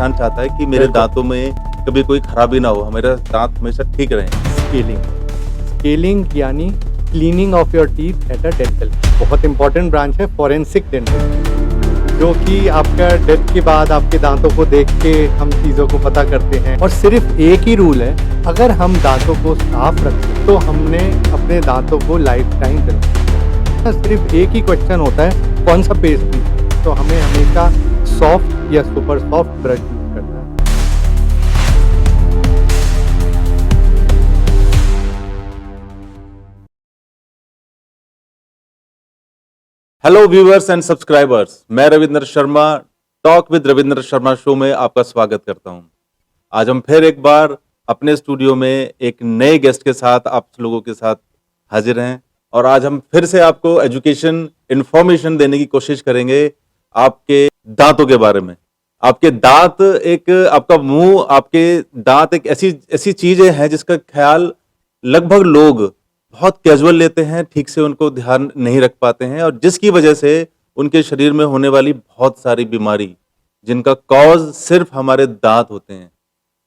इंसान चाहता है कि मेरे दांतों में कभी कोई खराबी ना हो, मेरे दांत हमेशा ठीक रहें। स्केलिंग यानी cleaning of your teeth at a dental. बहुत इंपॉर्टेंट ब्रांच है फॉरेंसिक डेंटिस्ट्री, जो कि आपका डेथ के बाद आपके दांतों को देख के हम चीज़ों को पता करते हैं। और सिर्फ एक ही रूल है, अगर हम दांतों को साफ रखें तो हमने अपने दांतों को लाइफ टाइम चलाना। सिर्फ एक ही क्वेश्चन होता है, कौन सा पेस्ट यूज, तो हमें हमेशा सॉफ्ट या सुपर सॉफ्ट ब्रश यूज करना है। हेलो व्यूअर्स एंड सब्सक्राइबर्स, मैं Ravindra Sharma talk with Ravindra Sharma show में आपका स्वागत करता हूं। आज हम फिर एक बार अपने स्टूडियो में एक नए गेस्ट के साथ आप लोगों के साथ हाजिर हैं और आज हम फिर से आपको एजुकेशन इंफॉर्मेशन देने की कोशिश करेंगे आपके दांतों के बारे में। आपके दांत एक, आपका मुंह, आपके दांत एक ऐसी चीजें हैं जिसका ख्याल लगभग लोग बहुत कैजुअल लेते हैं, ठीक से उनको ध्यान नहीं रख पाते हैं और जिसकी वजह से उनके शरीर में होने वाली बहुत सारी बीमारी जिनका कॉज सिर्फ हमारे दांत होते हैं।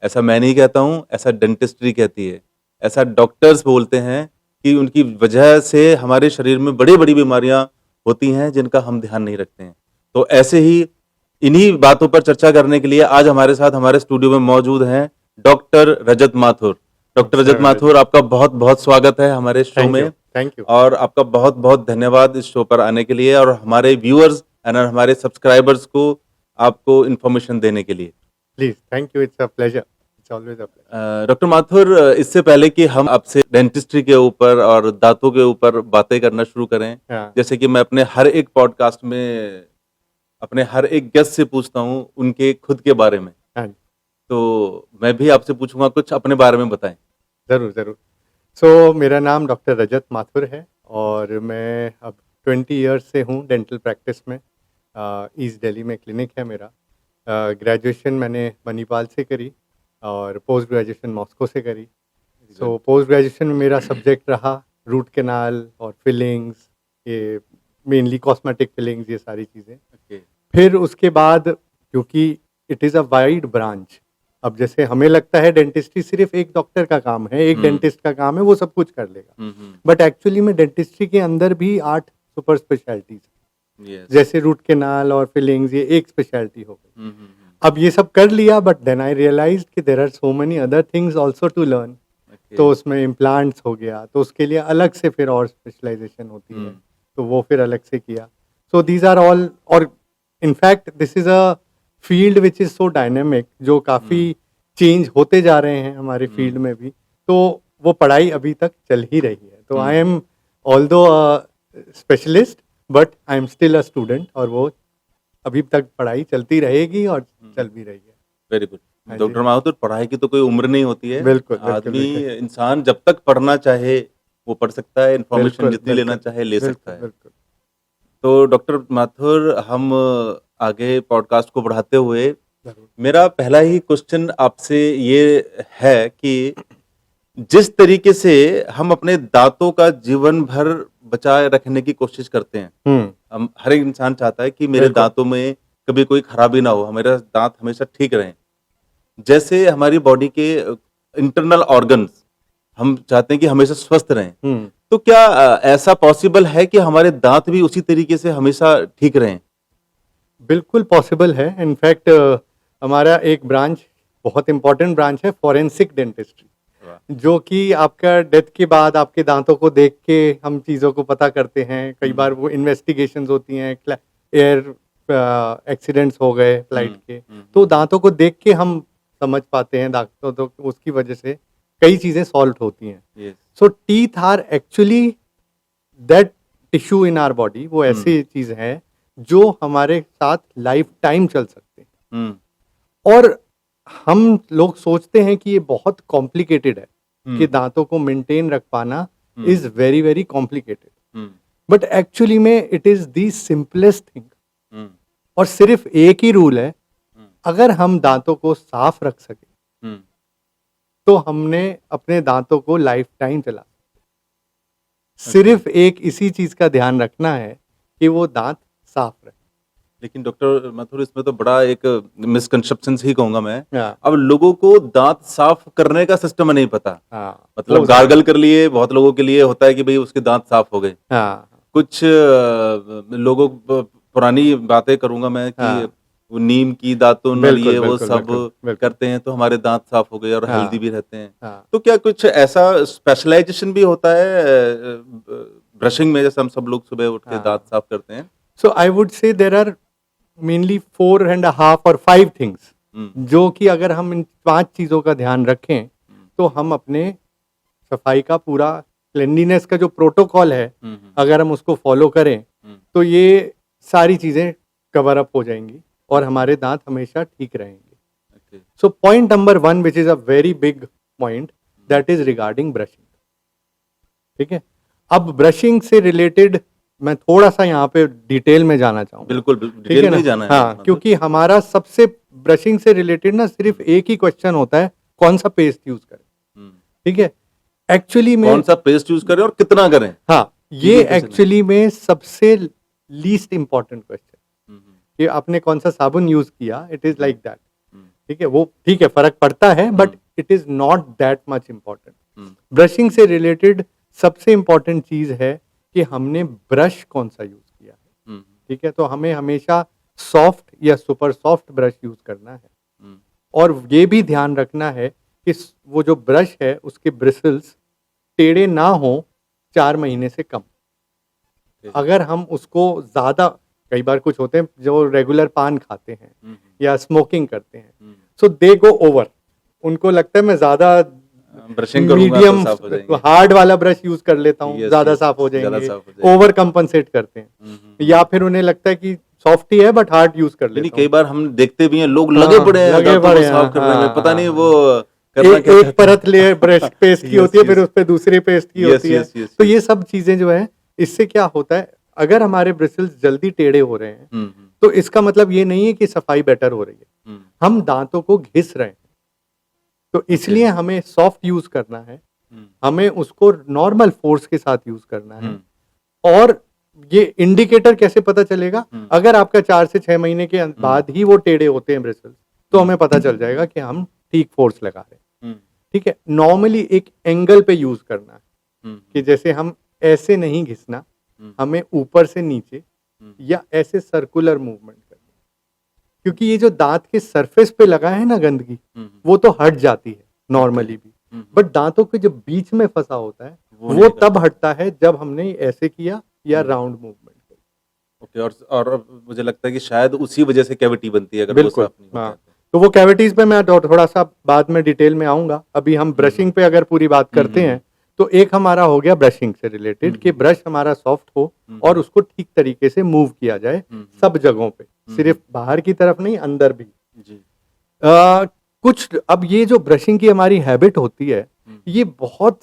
ऐसा मैं नहीं कहता हूं, ऐसा डेंटिस्ट्री कहती है, ऐसा डॉक्टर्स बोलते हैं कि उनकी वजह से हमारे शरीर में बड़ी बड़ी बीमारियां होती हैं जिनका हम ध्यान नहीं रखते हैं। तो ऐसे ही इन्हीं बातों पर चर्चा करने के लिए आज हमारे साथ हमारे स्टूडियो में मौजूद हैं डॉक्टर रजत माथुर। डॉक्टर रजत माथुर, आपका बहुत बहुत स्वागत है हमारे शो में। Thank you. और आपका बहुत बहुत धन्यवाद इस शो पर आने के लिए और हमारे व्यूअर्स एंड हमारे सब्सक्राइबर्स को आपको इन्फॉर्मेशन देने के लिए। Please, thank you, it's a pleasure, it's always a pleasure. Doctor Mathur, इससे पहले कि हम आपसे डेंटिस्ट्री के ऊपर और दांतों के ऊपर बातें करना शुरू करें, जैसे कि मैं अपने हर एक पॉडकास्ट में अपने हर एक गेस्ट से पूछता हूँ उनके खुद के बारे में, तो मैं भी आपसे पूछूंगा कुछ अपने बारे में बताएं। ज़रूर ज़रूर। सो मेरा नाम डॉक्टर रजत माथुर है और मैं अब 20 ईयर्स से हूँ डेंटल प्रैक्टिस में। ईस्ट दिल्ली में क्लिनिक है मेरा। ग्रेजुएशन मैंने मणिपाल से करी और पोस्ट ग्रेजुएशन मॉस्को से करी। सो पोस्ट ग्रेजुएशन में मेरा सब्जेक्ट रहा रूट कैनाल और फिलिंग्स, ये मेनली कॉस्मेटिक फिलिंग्स, ये सारी चीज़ें। फिर उसके बाद, क्योंकि it is a wide branch, अब जैसे हमें लगता है डेंटिस्ट्री सिर्फ एक डॉक्टर का काम है, एक डेंटिस्ट का काम है, वो सब कुछ कर लेगा, बट एक्चुअली में डेंटिस्ट्री के अंदर भी 8 सुपर स्पेशलिटीज हैं। जैसे रूट कैनाल और फिलिंग्स, ये एक स्पेशलिटी हो गई। अब ये सब कर लिया, बट देन आई रियलाइज्ड कि there are so many other things also to learn. तो उसमें इम्प्लांट्स हो गया, तो उसके लिए अलग से फिर और स्पेशलाइजेशन होती है, तो वो फिर अलग से किया। सो दीज आर ऑल, और in fact this is a field which is so dynamic, जो काफ़ी चेंज होते जा रहे हैं हमारे फील्ड में भी, तो वो पढ़ाई अभी तक चल ही रही है। तो I am although specialist, but I am still a student, और वो अभी तक पढ़ाई चलती रहेगी और चल भी रही है। Very good. डॉक्टर माथुर, पढ़ाई की तो कोई उम्र नहीं होती है। बिल्कुल, आदमी, इंसान जब तक पढ़ना चाहे वो पढ़ सकता है, इन्फॉर्मेशन जितनी लेना चाहे ले सकता है। तो डॉक्टर माथुर, हम आगे पॉडकास्ट को बढ़ाते हुए मेरा पहला ही क्वेश्चन आपसे ये है कि जिस तरीके से हम अपने दांतों का जीवन भर बचाए रखने की कोशिश करते हैं, हम हर एक इंसान चाहता है कि मेरे दांतों में कभी कोई खराबी ना हो, मेरे दांत हमेशा ठीक रहें। जैसे हमारी बॉडी के इंटरनल ऑर्गन्स हम चाहते हैं कि हमेशा स्वस्थ रहें, तो क्या ऐसा पॉसिबल है कि हमारे दांत भी उसी तरीके से हमेशा ठीक रहें? बिल्कुल पॉसिबल है। इनफैक्ट हमारा एक ब्रांच, बहुत इंपॉर्टेंट ब्रांच है फॉरेंसिक डेंटिस्ट्री, जो कि आपका डेथ के बाद आपके दांतों को देख के हम चीज़ों को पता करते हैं। कई बार वो इन्वेस्टिगेशंस होती हैं, एयर एक्सीडेंट्स हो गए फ्लाइट के, तो दांतों को देख के हम समझ पाते हैं दांतों, तो उसकी वजह से कई चीज़ें सॉल्व होती हैं। So teeth are actually that tissue in our body, वो ऐसी चीज़ है जो हमारे साथ लाइफ टाइम चल सकते हैं। और हम लोग सोचते हैं कि ये बहुत कॉम्प्लिकेटेड है, कि दांतों को मेंटेन रख पाना is very very complicated, but actually में it is the simplest thing. और सिर्फ एक ही रूल है, अगर हम दांतों को साफ रख सके तो हमने अपने दांतों को लाइफ टाइम चला सकते। सिर्फ एक इसी चीज का ध्यान रखना है कि वो दांत साफ रहे। लेकिन डॉक्टर माथुर इसमें तो बड़ा एक मिसकंसेप्शन ही कहूंगा मैं। हाँ अब लोगों को दांत साफ करने का सिस्टम नहीं पता। हाँ मतलब वो गार्गल कर लिए, बहुत लोगों के लिए होता है कि भाई उसके दांत साफ हो गए। हाँ कुछ लोगों पुरानी बातें करूंगा मैं कि हाँ वो नीम की दातुन और बिल्कुल ये वो बिल्कुल सब बिल्कुल बिल्कुल करते हैं तो हमारे दांत साफ हो गए और हेल्दी हाँ भी रहते हैं। हाँ तो क्या कुछ ऐसा स्पेशलाइजेशन भी होता है ब्रशिंग में, जैसे हम सब लोग सुबह उठ के दांत हाँ साफ करते हैं? सो I would say there are mainly 4.5 और 5 थिंग्स हम्म जो कि अगर हम इन 5 चीज़ों का ध्यान रखें हम्म तो हम अपने सफाई का पूरा क्लेanलीनेस का जो प्रोटोकॉल है हम्म अगर हम उसको फॉलो करें हम्म तो ये सारी चीज़ें कवर अप हो जाएंगी और हमारे दांत हमेशा ठीक रहेंगे। Okay so point number 1 which is a very big point that is regarding brushing. ठीक है, अब ब्रशिंग से रिलेटेड मैं थोड़ा सा यहाँ पे डिटेल में जाना चाहूँगा। बिल्कुल ठीक डिटेल है में ना? ही जाना है हाँ, माथुर। क्योंकि हमारा सबसे ब्रशिंग से रिलेटेड ना सिर्फ एक ही क्वेश्चन होता है, कौन सा पेस्ट यूज करें। हम्म, ठीक है, एक्चुअली में कौन सा पेस्ट यूज करें और कितना करें, हाँ, ये ये भी क्वेश्चन है। एक्चुअली में सबसे लीस्ट इंपॉर्टेंट क्वेश्चन हम्म कि आपने कौन सा साबुन यूज किया, इट इज लाइक दैट। हम्म ठीक है, वो ठीक है, फर्क पड़ता है but it is not that much important. Hmm brushing से रिलेटेड सबसे इंपॉर्टेंट चीज है कि हमने ब्रश कौन सा यूज किया है। हम्म ठीक है, तो हमें हमेशा सॉफ्ट या सुपर सॉफ्ट ब्रश यूज करना है हम्म और ये भी ध्यान रखना है कि वो जो ब्रश है उसके ब्रिसल्स टेढ़े ना हो 4 महीने से कम। ओके, अगर हम उसको ज़्यादा, कई बार कुछ होते हैं जो रेगुलर पान खाते हैं हम्म या स्मोकिंग करते हैं, हम्म सो दे गो ओवर, उनको लगता है मैं ज़्यादा ब्रशिंग करूंगा तो मीडियम साफ हो जाएंगे। हार्ड वाला ब्रश यूज कर लेता हूँ, यस ज़्यादा यस साफ हो ज्यादा जाएंगे, साफ हो जाएंगे। ओवर कंपनसेट करते हैं। या फिर उन्हें लगता है कि सॉफ्ट ही है बट हार्ड यूज कर नहीं लेता कई हूँ। बार हम देखते भी हैं लोग हाँ, लगे पड़े हैं लगे दांतों को पड़े हैं, साफ करने में, हाँ पता नहीं हाँ वो हाँ। करना क्या एक चाहते परत ले ब्रश पेस्ट हैं। की यस होती है, फिर यस उस पे दूसरी पेस्ट की यस होती है। यस यस तो यस ये सब चीजें जो है, इससे क्या होता है, अगर हमारे ब्रिसल्स जल्दी टेढ़े हो रहे हैं हम्म तो इसका मतलब ये नहीं है कि सफाई बेटर हो रही है, हम्म हम दांतों को घिस रहे हैं। तो ओके इसलिए हमें सॉफ्ट यूज करना है, हम्म हमें उसको नॉर्मल फोर्स के साथ यूज करना है। हम्म और ये इंडिकेटर कैसे पता चलेगा, हम्म अगर आपका 4 से 6 महीने के बाद ही वो टेढ़े होते हैं ब्रिसल्स, तो हमें पता चल जाएगा कि हम ठीक फोर्स लगा रहे हैं। हम्म ठीक है, नॉर्मली एक एंगल पे यूज करना है कि हम्म जैसे हम ऐसे नहीं घिसना, हमें ऊपर से नीचे या ऐसे सर्कुलर मूवमेंट करना, क्योंकि ये जो दांत के सरफेस पे लगा है ना गंदगी, वो तो हट जाती है नॉर्मली भी, बट दांतों के जो बीच में फंसा होता है वो नहीं वो निकलता। तब हटता है जब हमने ऐसे किया या राउंड मूवमेंट किया। ओके, और मुझे लगता है कि शायद उसी वजह से कैविटी बनती है अगर वो बिल्कुल, साफ नहीं होता हाँ। है तो। तो वो कैविटीज पे मैं थोड़ा सा बाद में डिटेल में आऊंगा, अभी हम ब्रशिंग पे अगर पूरी बात करते हैं तो एक हमारा हो गया ब्रशिंग से रिलेटेड कि ब्रश हमारा सॉफ्ट हो और उसको ठीक तरीके से मूव किया जाए सब जगहों पे, सिर्फ बाहर की तरफ नहीं, अंदर भी। जी कुछ अब ये जो ब्रशिंग की हमारी हैबिट होती है, ये बहुत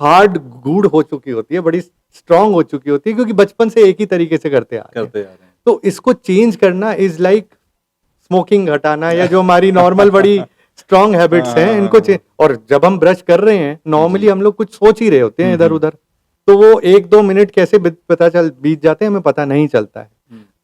हार्ड गूढ़ हो चुकी होती है, बड़ी स्ट्रांग हो चुकी होती है, क्योंकि बचपन से एक ही तरीके से करते आ रहे हैं। करते आ रहे हैं। तो इसको चेंज करना इज लाइक स्मोकिंग हटाना, या जो हमारी नॉर्मल बड़ी स्ट्रांग हैबिट्स हैं इनको चेंज। और जब हम ब्रश कर रहे हैं नॉर्मली हम लोग कुछ सोच ही रहे होते हैं इधर उधर, तो वो 1-2 मिनट कैसे बीत जाते हैं हमें पता नहीं चलता है।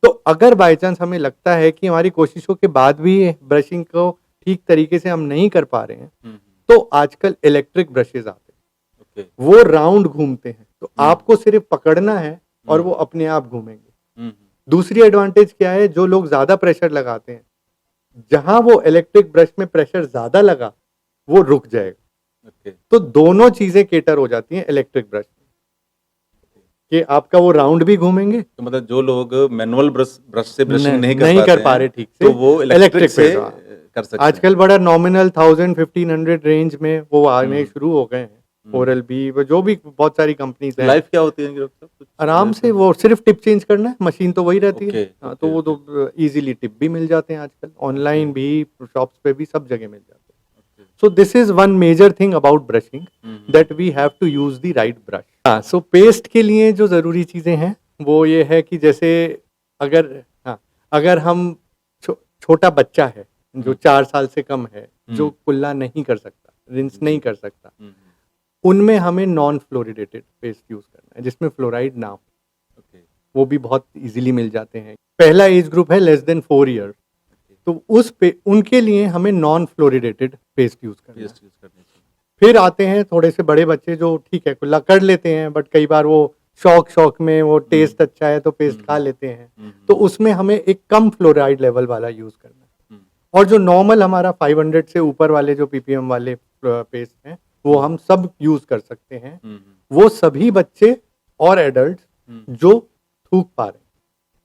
तो अगर बाय चांस हमें लगता है कि हमारी कोशिशों के बाद भी ब्रशिंग को ठीक तरीके से हम नहीं कर पा रहे हैं, तो आजकल इलेक्ट्रिक ब्रशेज आते हैं, ओके वो राउंड घूमते हैं, तो आपको सिर्फ पकड़ना है और वो अपने आप घूमेंगे। दूसरी एडवांटेज क्या है, जो लोग ज्यादा प्रेशर लगाते हैं, जहां वो इलेक्ट्रिक ब्रश में प्रेशर ज्यादा लगा वो रुक जाएगा। ओके तो दोनों चीजें केटर हो जाती हैं इलेक्ट्रिक ब्रश में, कि आपका वो राउंड भी घूमेंगे, तो मतलब जो लोग मैनुअल ब्रश से ब्रशिंग नहीं नहीं कर पा हैं, रहे ठीक से, तो वो इलेक्ट्रिक से पे, हाँ। कर सकते आजकल बड़ा नॉमिनल 1000-1500 रेंज में वो आने शुरू हो गए हैं। ओरल बी, जो भी बहुत सारी कंपनीज हैं। हैं, लाइफ क्या होती है इनकी डॉक्टर साहब? कुछ आराम से ऐसा? वो सिर्फ टिप चेंज करना है, मशीन तो वही रहती ओके, है। हाँ, तो वो तो इजीली टिप भी मिल जाते हैं आजकल, ऑनलाइन भी, शॉप्स पे भी, सब जगह मिल जाते हैं। So this is one major thing about brushing, that we have to use the right brush. हाँ, सो पेस्ट के लिए जो जरूरी चीजें हैं वो ये है कि जैसे अगर, हाँ, अगर हम छोटा बच्चा है जो 4 साल से कम है, जो कुल्ला नहीं कर सकता, रिंस नहीं कर सकता, उनमें हमें नॉन फ्लोरिडेटेड पेस्ट यूज करना है जिसमें फ्लोराइड ना हो। ओके वो भी बहुत इजीली मिल जाते हैं। पहला एज ग्रुप है लेस देन 4 ईयर, तो उस पे उनके लिए हमें नॉन फ्लोरिडेटेड पेस्ट यूज़ करना है। पेस्ट यूज करनी चाहिए। फिर आते हैं थोड़े से बड़े बच्चे जो ठीक है कुल्ला कर लेते हैं, बट कई बार वो शौक में वो टेस्ट अच्छा है तो पेस्ट खा लेते हैं, तो उसमें हमें एक कम फ्लोराइड लेवल वाला यूज़ करना है। और जो नॉर्मल हमारा 500 से ऊपर वाले जो पीपीएम वाले पेस्ट हैं वो हम सब यूज़ कर सकते हैं। वो सभी बच्चे और एडल्ट जो थूक पा रहे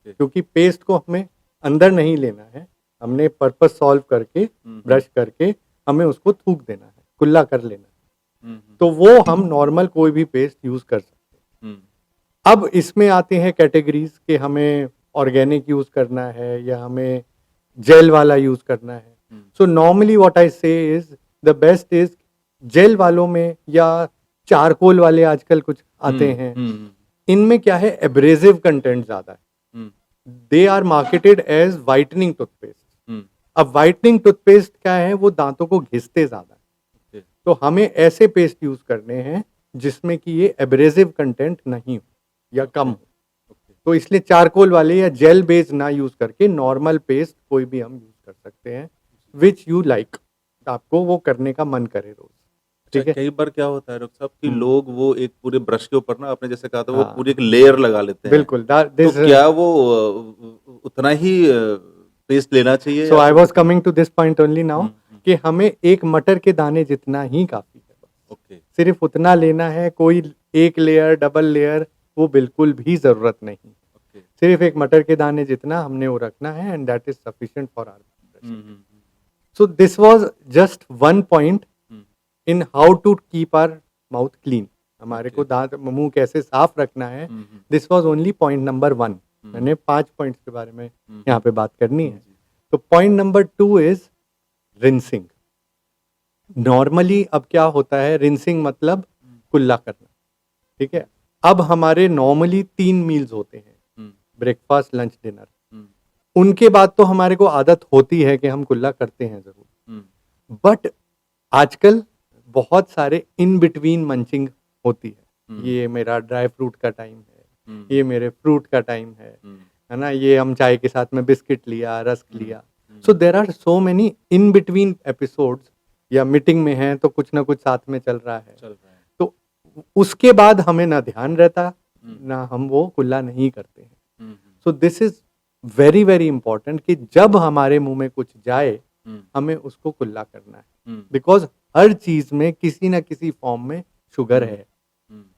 हैं, क्योंकि पेस्ट को हमें अंदर नहीं लेना है, हमने पर्पस सॉल्व करके ब्रश करके हमें उसको थूक देना है, कुल्ला कर लेना है। तो वो हम नॉर्मल कोई भी पेस्ट यूज़ कर सकते हैं। अब इसमें आते हैं कैटेगरीज कि हमें ऑर्गेनिक यूज़ करना है या हमें जेल वाला यूज़ करना है। So normally what I say is the best is gel वालों में या चारकोल वाले आजकल कुछ आते हैं, इनमें क्या है एब्रेसिव कंटेंट ज़्यादा है। They are marketed as whitening toothpaste. अब वाइटनिंग टूथपेस्ट क्या है, वो दांतों को घिसते ज़्यादा है। तो हमें ऐसे पेस्ट यूज़ करने हैं जिसमें कि ये एब्रेसिव कंटेंट नहीं हो या कम हो। तो इसलिए चारकोल वाले या जेल बेस्ड ना यूज़ करके नॉर्मल पेस्ट कोई भी हम यूज़ कर सकते हैं विच यू लाइक, आपको वो करने का मन करे रोज। ठीक है। कई बार क्या होता है डॉक्टर साहब कि हम्म। लोग वो एक पूरे ब्रश के ऊपर ना आपने जैसे कहा था वो हाँ। पूरी एक लेयर लगा लेते हैं। बिल्कुल तो क्या वो उतना ही पेस्ट लेना चाहिए सो या आई फिर was coming to this point only now hmm, कि हमें एक मटर के दाने जितना ही काफ़ी है, ओके सिर्फ उतना लेना है। कोई एक लेयर डबल लेयर वो बिल्कुल भी ज़रूरत नहीं। ओके सिर्फ एक मटर के दाने जितना हमने वो रखना है and that is sufficient for our. So this was just one point in how to keep our mouth clean. हमारे को दांत मुंह कैसे साफ रखना है, this was only point number 1। मैंने 5 पॉइंट्स के बारे में यहाँ पे बात करनी है। तो point number 2 is rinsing. Normally अब क्या होता है, रिंसिंग मतलब कुल्ला करना। ठीक है। अब हमारे नॉर्मली 3 मील्स होते हैं, ब्रेकफास्ट लंच डिनर। उनके बाद तो हमारे को आदत होती है कि हम कुल्ला करते हैं जरूर, बट आजकल बहुत सारे इन बिटवीन मंचिंग होती है। ये मेरा ड्राई फ्रूट का टाइम है, ये मेरे फ्रूट का टाइम है ना, ये हम चाय के साथ में बिस्किट लिया, रस्क लिया। So there are so many in between episodes, या मीटिंग में है तो कुछ ना कुछ साथ में चल रहा है, तो उसके बाद हमें ना ध्यान रहता ना हम वो कुल्ला नहीं करते हैं। So this is very very important कि जब हमारे मुंह में कुछ जाए हमें उसको कुल्ला करना है, बिकॉज हर चीज में किसी ना किसी फॉर्म में शुगर है।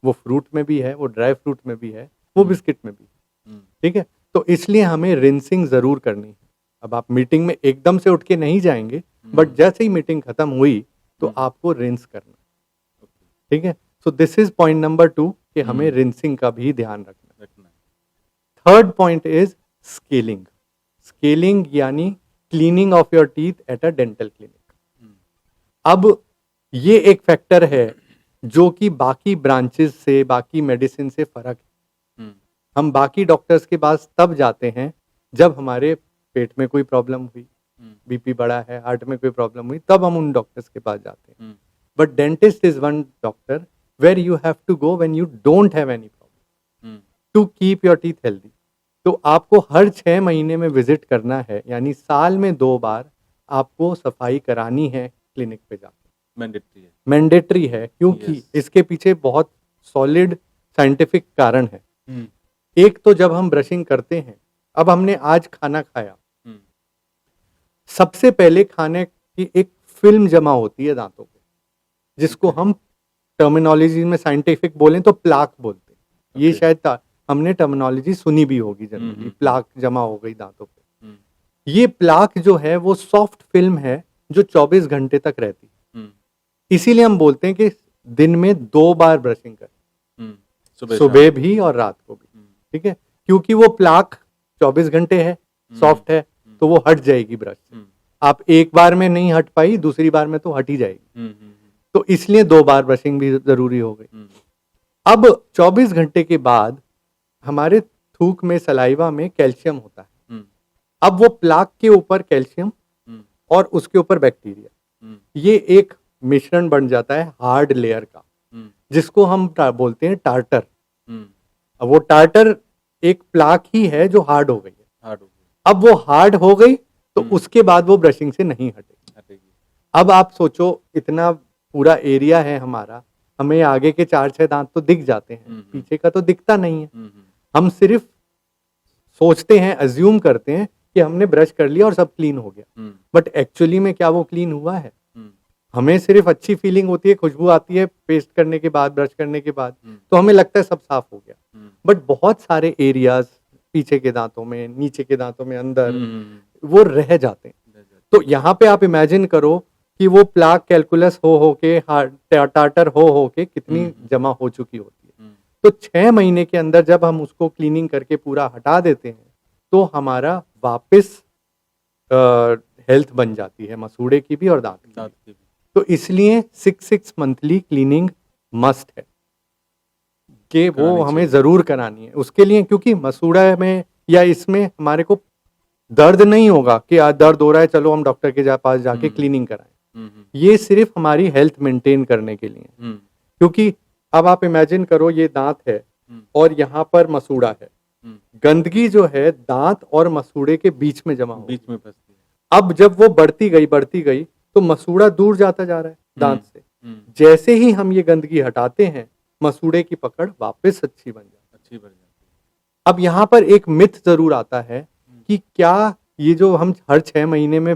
वो फ्रूट में भी है, वो ड्राई फ्रूट में भी है, वो बिस्किट में भी है। ठीक है। तो इसलिए हमें रिंसिंग जरूर करनी है। अब आप मीटिंग में एकदम से उठ के नहीं जाएंगे, बट जैसे ही मीटिंग खत्म हुई तो आपको रिंस करना। ठीक है। So this is point number 2 कि हमें रिंसिंग का भी ध्यान रखना है। Third point is scaling. Scaling यानी cleaning of your teeth at a dental clinic. अब ये एक फैक्टर है जो कि बाकी ब्रांचेस से, बाकी मेडिसिन से फर्क है। हम बाकी डॉक्टर्स के पास तब जाते हैं जब हमारे पेट में कोई प्रॉब्लम हुई, बीपी बढ़ा है, हार्ट में कोई प्रॉब्लम हुई, तब हम उन डॉक्टर्स के पास जाते हैं। But dentist is one doctor where you have to go when you don't have any problem to keep your teeth healthy. तो आपको हर 6 महीने में विजिट करना है, यानी साल में 2 बार आपको सफाई करानी है क्लिनिक पे जाकर। मैंडेटरी है। मैंडेटरी है, क्योंकि Yes. इसके पीछे बहुत सॉलिड साइंटिफिक कारण है। एक तो जब हम ब्रशिंग करते हैं, अब हमने आज खाना खाया, सबसे पहले खाने की एक फिल्म जमा होती है दांतों पे, जिसको हम टर्मिनोलॉजी में साइंटिफिक बोलें तो प्लाक बोलते हैं। ये Okay. शायद हमने टर्मिनोलॉजी सुनी भी होगी जनरली, प्लाक जमा हो गई दांतों पे। ये प्लाक जो है वो सॉफ्ट फिल्म है जो 24 घंटे तक रहती है। इसीलिए हम बोलते हैं कि दिन में 2 बार ब्रशिंग करें, सुबह भी और रात को भी। ठीक है। क्योंकि वो प्लाक 24 घंटे है, सॉफ्ट है, तो वो हट जाएगी ब्रश से। आप एक बार में नहीं हट पाई, दूसरी बार में तो हट ही जाएगी। तो इसलिए 2 बार ब्रशिंग भी जरूरी हो गई। अब 24 घंटे के बाद हमारे थूक में, सलाइवा में कैल्शियम होता है। अब वो प्लाक के ऊपर कैल्शियम और उसके ऊपर बैक्टीरिया, ये एक मिश्रण बन जाता है हार्ड लेयर का, जिसको हम बोलते हैं टार्टर। अब वो टार्टर एक प्लाक ही है जो हार्ड हो गई है। हार्ड हो गई, अब वो हार्ड हो गई तो हम्म। उसके बाद वो ब्रशिंग से नहीं हटेगी। हटेगी। अब आप सोचो, इतना पूरा एरिया है हमारा, हमें आगे के 4-6 दांत तो दिख जाते हैं, पीछे का तो दिखता नहीं है। हम सिर्फ सोचते हैं, अज्यूम करते हैं कि हमने ब्रश कर लिया और सब क्लीन हो गया, बट एक्चुअली में क्या वो क्लीन हुआ है? हमें सिर्फ अच्छी फीलिंग होती है, खुशबू आती है पेस्ट करने के बाद, ब्रश करने के बाद, तो हमें लगता है सब साफ हो गया, बट बहुत सारे एरियाज पीछे के दांतों में, नीचे के दांतों में, अंदर वो रह जाते हैं। तो यहाँ पे आप इमेजिन करो कि वो प्लाक कैलकुलस हो के, टाटर हो के कितनी जमा हो चुकी होती है। तो 6 महीने के अंदर जब हम उसको क्लीनिंग करके पूरा हटा देते हैं तो हमारा वापस हेल्थ बन जाती है, मसूड़े की भी और दांत की भी। तो इसलिए 6 मंथली क्लीनिंग मस्ट है कि वो करानी हमें चाहिए। जरूर करानी है उसके लिए, क्योंकि मसूड़ा में या इसमें हमारे को दर्द नहीं होगा कि आज दर्द हो रहा है चलो हम डॉक्टर के पास जाके क्लीनिंग कराएं। ये सिर्फ हमारी हेल्थ मेंटेन करने के लिए, क्योंकि अब आप इमेजिन करो ये दांत है और यहाँ पर मसूड़ा है, गंदगी जो है दांत और मसूड़े के बीच में जमा हो, बीच में फंसती है। अब जब वो बढ़ती गई तो मसूड़ा दूर जाता जा रहा है दांत से। जैसे ही हम ये गंदगी हटाते हैं मसूड़े की पकड़ वापस अच्छी बन जाती है। अब यहाँ पर एक मिथ जरूर आता है कि क्या ये जो हम हर 6 महीने में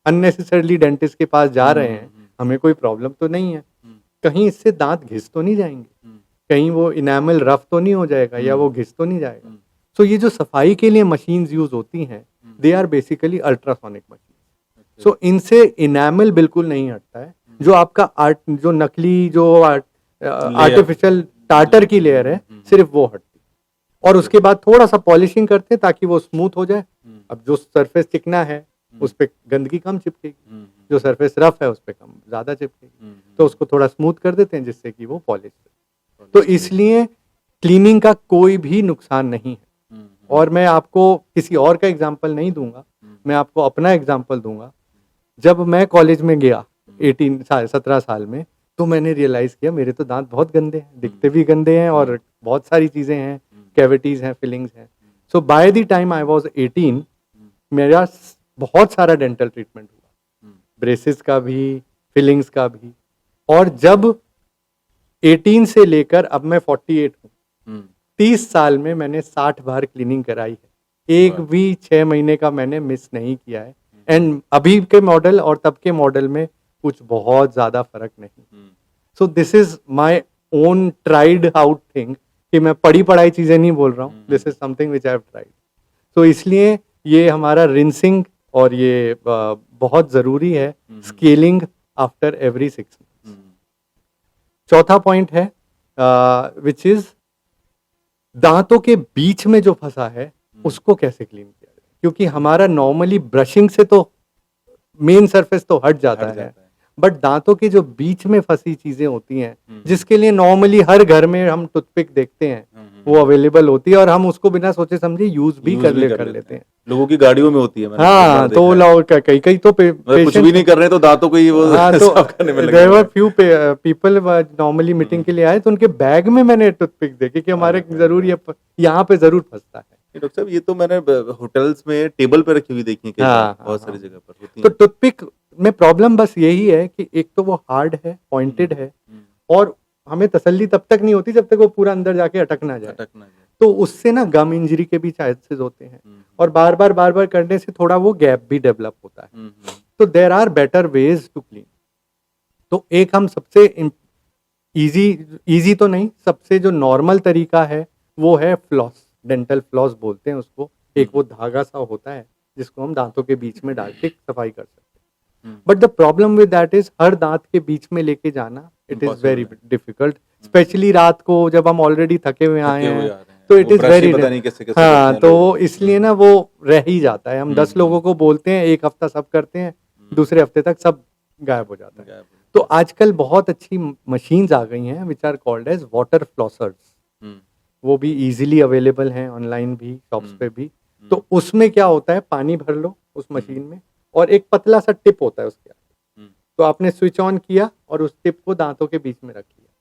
अननेसेसरली डेंटिस्ट के पास जा रहे हैं, हमें कोई प्रॉब्लम तो नहीं है, कहीं इससे दांत घिस तो नहीं जाएंगे, कहीं वो इनेमल रफ तो नहीं हो जाएगा या वो घिस तो नहीं जाएगा। तो ये जो सफाई के लिए मशीन्स यूज होती हैं, they are basically ultrasonic machine. So इनसे इनेमल बिल्कुल नहीं हटता है। जो आपका जो नकली जो आर्टिफिशियल टाटर की लेयर है, सिर्फ वो हटती है और उसके बाद थोड़ा सा पॉलिशिंग करते हैं ताकि वो स्मूथ हो जाए। अब जो सरफेस चिकना है उस पे गंदगी कम चिपकेगी, जो सरफेस रफ है उस पे कम ज्यादा चिपकेगी, तो उसको थोड़ा स्मूथ कर देते हैं जिससे कि वो पॉलिश हो। तो इसलिए क्लीनिंग का कोई भी नुकसान नहीं है। और मैं आपको किसी और का एग्जाम्पल नहीं दूंगा, मैं आपको अपना एग्जाम्पल दूंगा। जब मैं कॉलेज में गया 17 साल में, तो मैंने रियलाइज किया मेरे तो दांत बहुत गंदे हैं, दिखते भी गंदे हैं और बहुत सारी चीजें हैं, कैविटीज हैं, फिलिंग्स हैं। So by the time I was 18 मेरा बहुत सारा डेंटल ट्रीटमेंट हुआ, ब्रेसेस का भी, फिलिंग्स का भी। और जब 18 से लेकर अब मैं 48 हूँ, 30 साल में मैंने 60 बार क्लीनिंग कराई है, एक भी 6 महीने का मैंने मिस नहीं किया है। एंड अभी के मॉडल और तब के मॉडल में कुछ बहुत ज्यादा फर्क नहीं। सो this is my own tried out thing, कि मैं पढ़ी पढ़ाई चीजें नहीं बोल रहा हूँ, this is something which I have tried. तो इसलिए ये हमारा रिंसिंग और ये बहुत जरूरी है, स्केलिंग आफ्टर एवरी 6 मंथ्स। चौथा पॉइंट है विच इज दांतों के बीच में जो फंसा है उसको कैसे क्लीन किया जाए, क्योंकि हमारा नॉर्मली ब्रशिंग से तो मेन सरफेस तो हट जाता है, बट दांतों के जो बीच में फंसी चीजें होती हैं, जिसके लिए नॉर्मली हर घर में हम टूथपिक देखते हैं, वो अवेलेबल होती है और हम उसको बिना सोचे समझे यूज भी कर लेते हैं। लोगों की गाड़ियों में होती है, मैंने हाँ, तो लोग कई तो कुछ भी नहीं कर रहे तो दांतों को ही वो साफ करने में लगे। There were few people normally meeting के लिए आए तो उनके बैग में मैंने टूथपिक देखे कि हमारे जरूर ये यहाँ पे जरूर फंसता है। डॉक्टर साहब, ये तो मैंने होटल्स में टेबल पे रखी हुई देखी है, बहुत सारी जगह पर होती है। तो टूथपिक में प्रॉब्लम बस यही है कि एक तो वो हार्ड है, पॉइंटेड है, और हमें तसल्ली तब तक नहीं होती जब तक वो पूरा अंदर जाके अटक ना जाए। तो उससे ना गम इंजरी के भी चांसेस होते हैं और बार बार करने से थोड़ा वो गैप भी डेवलप होता है। तो there are better ways to clean. तो एक हम सबसे इजी तो नहीं, सबसे जो नॉर्मल तरीका है वो है फ्लॉस, डेंटल फ्लॉस बोलते हैं उसको। एक वो धागा सा होता है जिसको हम दांतों के बीच में डाल के सफाई कर सकते हैं, but the problem with that is हर दांत के बीच में लेके जाना it is very difficult, especially रात को जब हम ऑलरेडी थके हुए आए हैं, तो इट इज वेरी, हाँ, तो इसलिए ना वो रह ही जाता है। हम 10 लोगों को बोलते हैं, एक हफ्ता सब करते हैं, दूसरे हफ्ते तक सब गायब हो जाता है। तो आजकल बहुत अच्छी मशीन्स आ गई हैं which are called as water flossers, वो भी इजीली अवेलेबल हैं ऑनलाइन भी, शॉप्स पे भी। तो उसमें क्या होता है, पानी भर लो उस मशीन में और एक पतला सा टिप होता है उसके आगे, तो आपने स्विच ऑन किया और उस टिप को दांतों के बीच में रख लिया,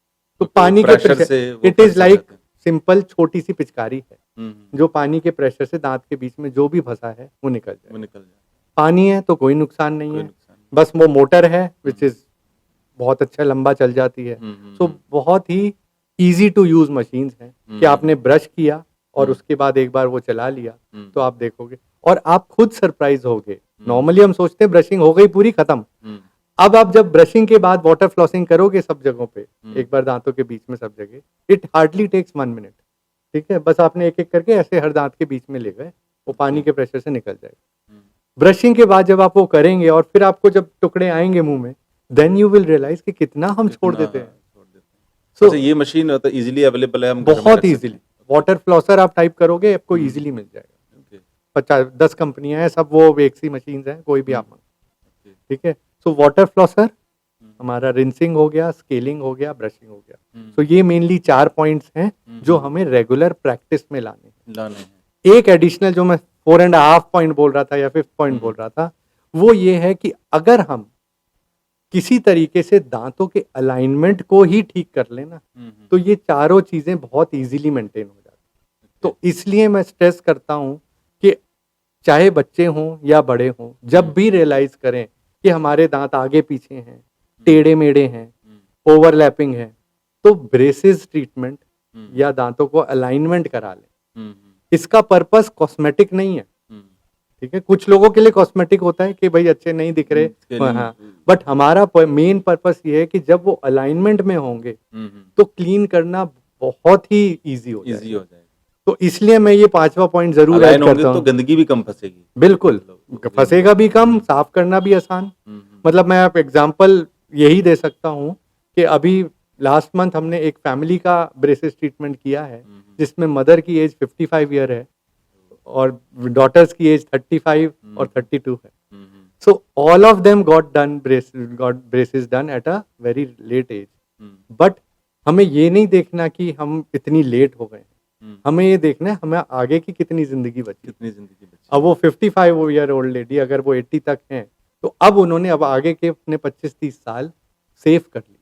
तो पानी के प्रेशर से इट इज लाइक सिंपल छोटी सी पिचकारी है, जो पानी के प्रेशर से दांत के बीच में जो भी फंसा है वो निकल वो जाए। निकल जाए, पानी है तो कोई नुकसान नहीं कोई है, नुकसान नहीं। बस वो मोटर है विच इज़ बहुत अच्छा लंबा चल जाती है। सो बहुत ही ईज़ी टू यूज़ मशीन्स हैं कि आपने ब्रश किया और उसके बाद एक बार वो चला लिया तो आप देखोगे और आप खुद सरप्राइज़ होगे। नॉर्मली हम सोचते हैं ब्रशिंग हो गई पूरी खत्म। अब आप जब ब्रशिंग के बाद वाटर फ्लॉसिंग करोगे सब जगहों पे, एक बार दांतों के बीच में सब जगह, इट हार्डली टेक्स 1 मिनट। ठीक है, बस आपने एक-एक करके ऐसे हर दांत के बीच में ले गए, वो पानी के प्रेशर से निकल जाएगा। ब्रशिंग के बाद जब आप वो करेंगे और फिर आपको जब टुकड़े आएँगे मुँह में, देन यू विल रियलाइज़ कि कितना हम छोड़ देते हैं। सो अच्छा, ये मशीन तो इजीली अवेलेबल है, हम घर में रख बहुत सकते ईज़िली हैं। वाटर फ्लॉसर आप टाइप करोगे आपको ईज़िली मिल जाएगा। ओके, 10 कंपनियाँ हैं, सब वो एक सी मशीन्स हैं, कोई भी आप ओके, ठीक है। सो वाटर फ्लॉसर हमारा रिंसिंग हो गया, स्केलिंग हो गया, ब्रशिंग हो गया। सो ये मेनली 4 पॉइंट्स हैं जो हमें रेगुलर प्रैक्टिस में लाने हैं। लाने हैं। एक एडिशनल जो मैं 4 एंड हाफ पॉइंट बोल रहा था या 5th पॉइंट बोल रहा था, वो ये है कि अगर हम किसी तरीके से दांतों के अलाइनमेंट को ही ठीक कर लें ना, तो ये चारों चीज़ें बहुत ईज़िली मेंटेन हो जाती हैं। तो इसलिए मैं स्ट्रेस करता हूँ कि चाहे बच्चे हों या बड़े हों, जब भी रियलाइज़ करें कि हमारे दांत आगे-पीछे हैं, टेढ़े-मेढ़े हैं, ओवरलैपिंग है, तो ब्रेसेस ट्रीटमेंट या दांतों को अलाइनमेंट करा लें। इसका पर्पस कॉस्मेटिक नहीं है, ठीक है? कुछ लोगों के लिए कॉस्मेटिक होता है कि भाई अच्छे नहीं दिख रहे, हाँ, बट हमारा मेन पर्पस ये है कि जब वो अलाइनमेंट में होंगे तो क्लीन करना बहुत ही ईज़ी हो इजी जाएगा। हो जाएगा। तो इसलिए मैं ये 5वां पॉइंट ज़रूर अलाइन ऐड होंगे करता तो हूँ। गंदगी भी कम फंसेगी। बिल्कुल, मतलब फँसेगा भी कम, साफ करना भी आसान। मतलब मैं आप एग्ज़ाम्पल यही दे सकता हूँ कि अभी लास्ट मंथ हमने एक फैमिली का ब्रेसेस ट्रीटमेंट किया है, जिसमें मदर की एज 55 ईयर है और डॉटर्स की एज 35 और 32 है। So all of them got braces done at a very late age. But हमें ये नहीं देखना कि हम इतनी लेट हो गए हैं। हमें ये देखना है हमें आगे की कितनी ज़िंदगी बची। कितनी जिंदगी बची। अब वो 55 ईयर ओल्ड लेडी अगर वो 80 तक हैं, तो अब उन्होंने अब आगे के अपने 25-30 साल सेव कर लिए।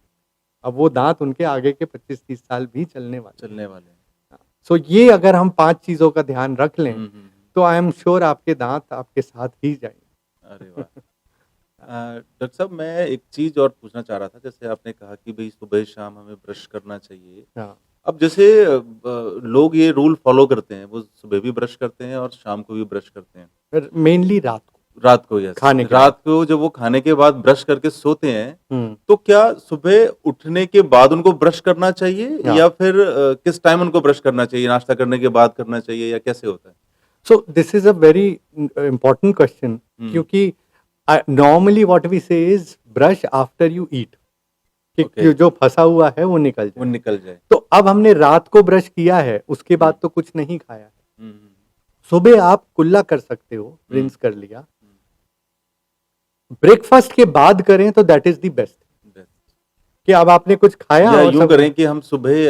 अब वो दाँत उनके आगे के 25-30 साल भी चलने वाले हैं। चलने वाले हैं। सो ये अगर हम 5 चीज़ों का ध्यान रख लें, हम्म। तो आई एम श्योर आपके दाँत आपके साथ ही जाएँगे। अरे वाह! डॉक्टर साहब, मैं एक चीज़ और पूछना चाह रहा था, जैसे आपने कहा कि भई सुबह-शाम हमें ब्रश करना चाहिए। हाँ, अब जैसे लोग ये रूल फ़ॉलो करते हैं, वो सुबह भी ब्रश करते हैं और शाम को भी ब्रश करते हैं। फिर मेनली रात को रात को, यस। खाने के रात को जब वो खाने के बाद ब्रश करके सोते हैं, हुँ, तो क्या सुबह उठने के बाद उनको ब्रश करना चाहिए हाँ। या फिर किस टाइम उनको ब्रश करना चाहिए? नाश्ता करने के बाद करना चाहिए या कैसे होता है? So this is a very important question क्योंकि नॉर्मली व्हाट वी से is brush after you eat कि ओके। जो फँसा हुआ है वो निकल वो जाए। निकल जाए। तो अब हमने रात को ब्रश किया है, उसके बाद तो कुछ नहीं खाया है। हुँ, सुबह आप कुल्ला कर सकते हो, रिंस कर लिया। हुँ। ब्रेकफ़ास्ट के बाद करें तो that is the best best. कि अब आपने कुछ खाया या और यूँ सब करें कि हम सुबह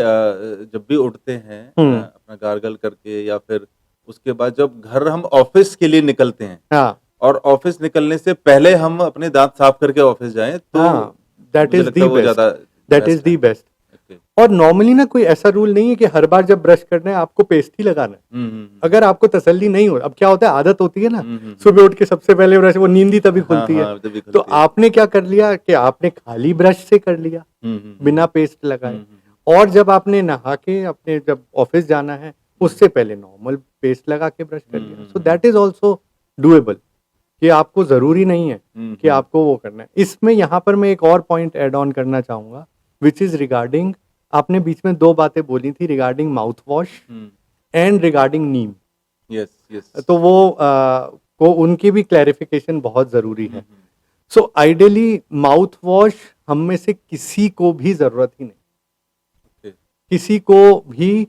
जब भी उठते हैं अपना गार्गल करके या फिर उसके बाद जब घर हम ऑफ़िस के लिए निकलते हैं हाँ, और ऑफ़िस निकलने से पहले हम अपने दाँत साफ करके ऑफ़िस जाएँ, तो हाँ, दैट मुझे इज़ लगता द है वो बेस्ट, ज़्यादा दैट इज़ बेस्ट है। The best. ओके। और नॉर्मली ना कोई ऐसा रूल नहीं है कि हर बार जब ब्रश करना है आपको पेस्ट ही लगाना है। हुँ, हुँ, हुँ। अगर आपको तसल्ली नहीं हो, अब क्या होता है आदत होती है ना, हुँ, हुँ। सुबह उठ के सबसे पहले ब्रश वो नींद ही तभी हाँ, खुलती है। हाँ, तभी तो खुलती है। आपने क्या कर लिया कि आपने खाली ब्रश से कर लिया, हुँ, हुँ, हुँ। बिना पेस्ट लगाए। हुँ, हुँ, और जब आपने नहा के अपने जब ऑफिस जाना है, उससे पहले नॉर्मल पेस्ट लगा के ब्रश कर लिया। So that is also doable कि आपको ज़रूरी नहीं है हुँ, कि आपको वो करना है। इसमें यहाँ पर मैं एक और पॉइंट ऐड ऑन करना चाहूँगा, व्हिच इज़ रिगार्डिंग आपने बीच में 2 बातें बोली थी regarding mouth wash hmm. And regarding Neem. Yes, yes. तो वो को उनकी भी क्लैरिफिकेशन बहुत ज़रूरी हुँ, है। हुँ। सो आइडियली माउथ वॉश हम में से किसी को भी ज़रूरत ही नहीं। ओके। किसी को भी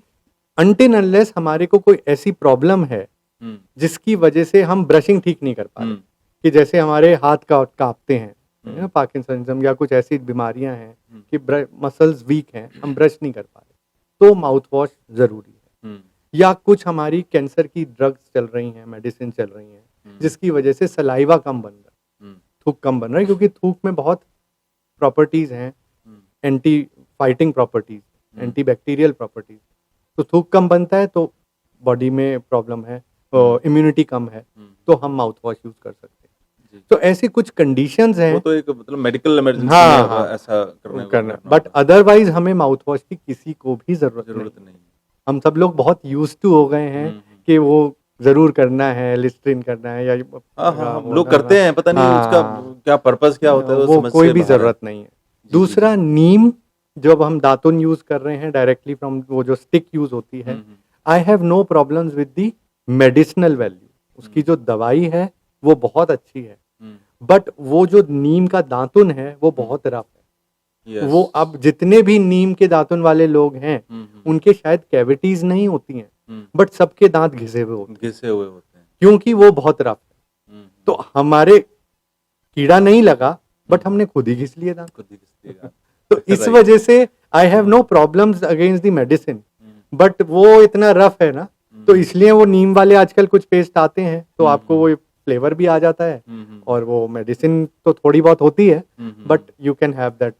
अनटिल अनलेस हमारे को कोई ऐसी प्रॉब्लम है हुँ, जिसकी वजह से हम ब्रशिंग ठीक नहीं कर पा रहे, हुँ, कि जैसे हमारे हाथ काँपते हैं, हुँ। है ना, पार्किंसनिज़्म या कुछ ऐसी बीमारियां हैं हुँ, कि मसल्स वीक हैं, हम ब्रश नहीं कर पा रहे, तो माउथ वॉश ज़रूरी है। हुँ, या कुछ हमारी कैंसर की ड्रग्स चल रही हैं, मेडिसिन चल रही हैं, जिसकी वजह से सलाइवा कम बन रहा है, हुँ, थूक कम बन रहा है, क्योंकि थूक में बहुत प्रॉपर्टीज़ हैं, हुँ, anti fighting properties, hmm. Anti bacterial properties. तो थूक कम बनता है तो बॉडी में प्रॉब्लम है, इम्यूनिटी कम है, तो हम माउथ वॉश यूज कर सकते हैं। जी। तो ऐसी कुछ कंडीशंस हैं। वो तो एक मतलब मेडिकल इमरजेंसी हाँ, में हाँ, ऐसा करने करना, करना बट होगा। अदरवाइज हमें माउथ वॉश की किसी को भी जरूरत नहीं। जरूरत नहीं। हम सब लोग बहुत यूज्ड टू हो गए हैं कि वो जरूर करना है, लिस्ट्रीन करना है या हाँ हाँ हाँ, वो लोग करना। करते हैं, पता नहीं उसका हाँ, क्या पर्पस क्या होता है, वो वो समझ कोई से भी बाहर है। जरूरत नहीं है। जी, जी, दूसरा, नीम जब हम दातुन यूज कर रहे हैं डायरेक्टली फ्रॉम, वो जो स्टिक यूज होती है, I have no problems with the medicinal value, उसकी जो दवाई है वो बहुत अच्छी है, बट वो जो नीम का दातुन है वो बहुत रफ है। Yes. वो अब जितने भी नीम के दातुन वाले लोग हैं उनके शायद कैविटीज नहीं होती हैं, बट सबके दांत घिसे हुए होते हैं, घिसे हुए होते हैं। क्योंकि वो बहुत रफ है। तो हमारे कीड़ा नहीं लगा, बट हमने खुद ही घिस लिए दांत। खुद ही घिस दिएगा। तो इस Right. वजह से I have no problems against the medicine, but वो इतना रफ है ना, तो इसलिए वो नीम वाले आजकल कुछ पेस्ट आते हैं तो आपको वो फ्लेवर भी आ जाता है, और वो मेडिसिन तो थोड़ी बहुत होती है, but you can have that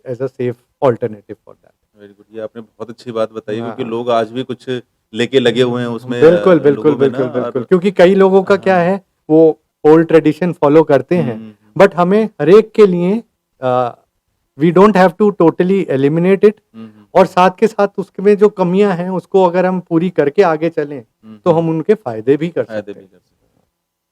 as a safe alternative for that. Very good, ये आपने बहुत अच्छी बात बताई, हाँ। क्योंकि लोग आज भी कुछ लेके लगे हुए हैं उसमें। बिल्कुल बिल्कुल लोगों में ना, बिल्कुल बिल्कुल, और क्योंकि कई लोगों का क्या है, वो ओल्ड ट्रेडिशन फॉलो करते हैं, बट हमें हर एक के लिए we don't have to totally eliminate it, और साथ के साथ उसमें जो कमियां हैं उसको अगर हम पूरी करके आगे चलें तो हम उनके फायदे भी कर फायदे सकते भी हैं। कर सकते हैं।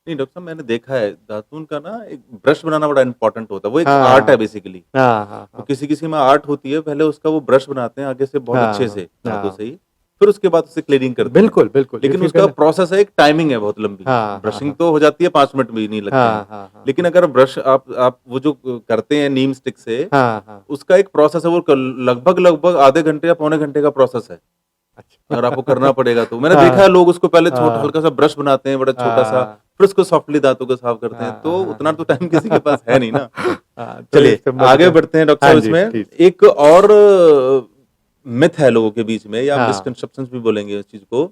नहीं डॉक्टर साहब, मैंने देखा है दातून का ना एक ब्रश बनाना बड़ा इंपॉर्टेंट होता है, वो एक हाँ। आर्ट है बेसिकली। हाँ हाँ तो हाँ किसी किसी में आर्ट होती है, पहले उसका वो ब्रश बनाते हैं आगे से बहुत हाँ, अच्छे से दांतों हाँ। से ही, फिर उसके बाद उसे क्लीनिंग करते हैं। बिल्कुल बिल्कुल, लेकिन if you उसका can- प्रोसेस है, एक टाइमिंग है बहुत लंबी। हाँ, हाँ, ब्रशिंग हाँ। तो हो जाती है 5 मिनट भी नहीं लगते हाँ, हैं। हाँ, हाँ, लेकिन अगर ब्रश आप वो जो करते हैं नीम स्टिक से, हाँ हाँ, उसका एक प्रोसेस है, वो लगभग लगभग आधे घंटे या पौने घंटे का प्रोसेस है। अच्छा। अगर आपको करना पड़ेगा तो। मैंने हाँ, देखा है लोग उसको पहले छोटा हाँ, हल्का सा ब्रश बनाते हैं, बड़ा छोटा सा, हाँ, फिर उसको सॉफ्टली दांतों को साफ करते हैं, हाँ, तो हाँ, उतना तो टाइम किसी के पास है नहीं ना। हाँ, तो चलिए इससे बच आगे गए। बढ़ते हैं डॉक्टर हाँ साहब। जी, इसमें प्लीज। एक और मिथ है लोगों के बीच में, या हाँ। मिसकंसेप्शंस भी बोलेंगे इस चीज को,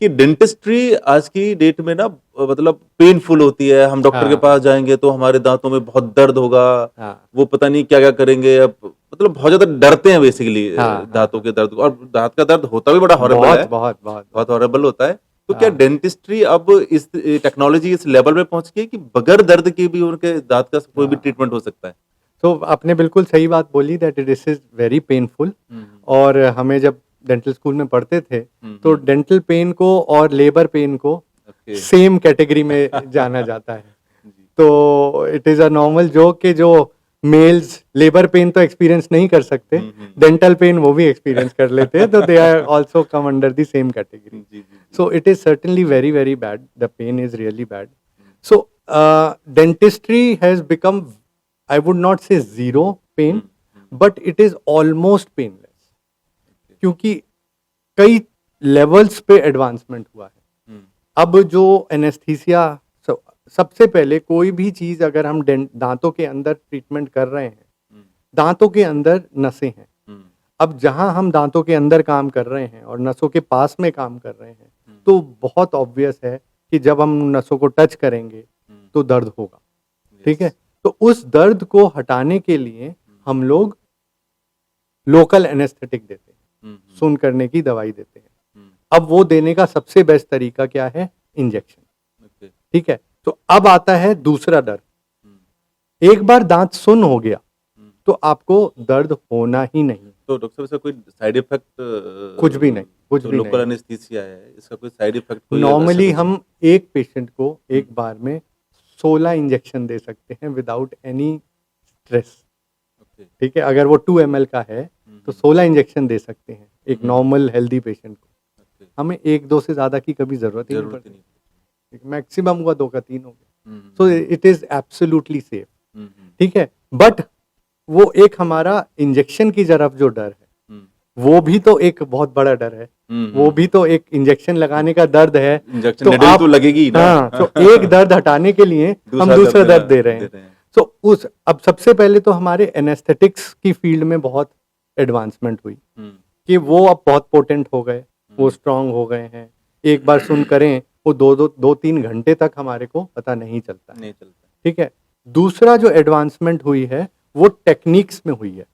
कि डेंटिस्ट्री आज की डेट में ना मतलब पेनफुल होती है। हम डॉक्टर के हाँ, पास जाएंगे तो हमारे दांतों में बहुत दर्द होगा, हाँ, वो पता नहीं क्या क्या करेंगे। अब मतलब बहुत ज्यादा डरते हैं बेसिकली हाँ, दांतों हाँ, के दर्द को, और दांत का दर्द होता भी बड़ा हॉरेबल बहुत है, बहुत बहुत बहुत हॉरेबल होता है। तो क्या हाँ। डेंटिस्ट्री अब इस टेक्नोलॉजी इस लेवल में पहुंच गई है कि बगैर दर्द के भी उनके दांत का कोई भी हाँ। ट्रीटमेंट हो सकता है? तो आपने बिल्कुल सही बात बोली, that this is very painful. और हमें जब डेंटल स्कूल में पढ़ते थे तो डेंटल पेन को और लेबर पेन को ओके। सेम कैटेगरी में जाना जाता है। जी। तो it is a normal joke कि जो मेल्स लेबर पेन तो एक्सपीरियंस नहीं कर सकते, डेंटल पेन वो भी एक्सपीरियंस कर लेते हैं, तो they are also come under the same category. जी, जी, So it is certainly very, very bad. The pain is really bad. So dentistry has become, I would not say zero pain, but it is almost painless. क्योंकि कई levels पे advancement हुआ है। अब जो anaesthesia, सबसे पहले कोई भी चीज अगर हम दांतों के अंदर ट्रीटमेंट कर रहे हैं, दांतों के अंदर नसें हैं। अब जहां हम दांतों के अंदर काम कर रहे हैं और नसों के पास में काम कर रहे हैं, तो बहुत ऑब्वियस है कि जब हम नसों को टच करेंगे तो दर्द होगा। ठीक है, तो उस दर्द को हटाने के लिए हम लोग लोकल एनेस्थेटिक देते हैं, सुन करने की दवाई देते हैं। अब वो देने का सबसे बेस्ट तरीका क्या है? इंजेक्शन। ठीक है, तो अब आता है दूसरा डर। एक बार दांत सुन हो गया तो आपको दर्द होना ही नहीं। तो डॉक्टर साहब, इसका कोई साइड इफेक्ट? कुछ भी नहीं, कुछ भी लोकल नहीं। एनेस्थीसिया है, इसका कोई साइड इफेक्ट कोई नॉर्मली ऐसा कुछ? हम एक पेशेंट को एक बार में 16 इंजेक्शन दे सकते हैं विदाउट एनी स्ट्रेस। ओके। ठीक है, अगर वो 2 ml का है तो 16 इंजेक्शन दे सकते हैं एक नॉर्मल हेल्दी पेशेंट को। ओके। हमें 1-2 से ज्यादा की कभी जरूरत ही नहीं जरूरत ही पड़ती। नहीं। मैक्सिमम हुआ 2 का 3 हो गया। Hmm, so it is absolutely safe. Hmm, ठीक है, बट वो एक हमारा इंजेक्शन की तरफ जो डर है, हम्म, वो भी तो एक बहुत बड़ा डर है। वो भी तो एक इंजेक्शन लगाने का दर्द है। इंजेक्शन तो निडल आप तो लगेगी ना। हाँ, तो एक दर्द हटाने के लिए हम दूसरा दर्द दे रहे हैं। तो अब सबसे पहले तो हमारे एनेस्थेटिक्स की फील्ड में बहुत एडवांसमेंट हुई कि वो अब बहुत पोटेंट हो गए, वो स्ट्रांग हो गए हैं। एक बार सुन करें वो 2-3 घंटे तक हमारे को पता नहीं चलता है। नहीं चलता। ठीक है, दूसरा जो एडवांसमेंट हुई है वो टेक्निक्स में हुई है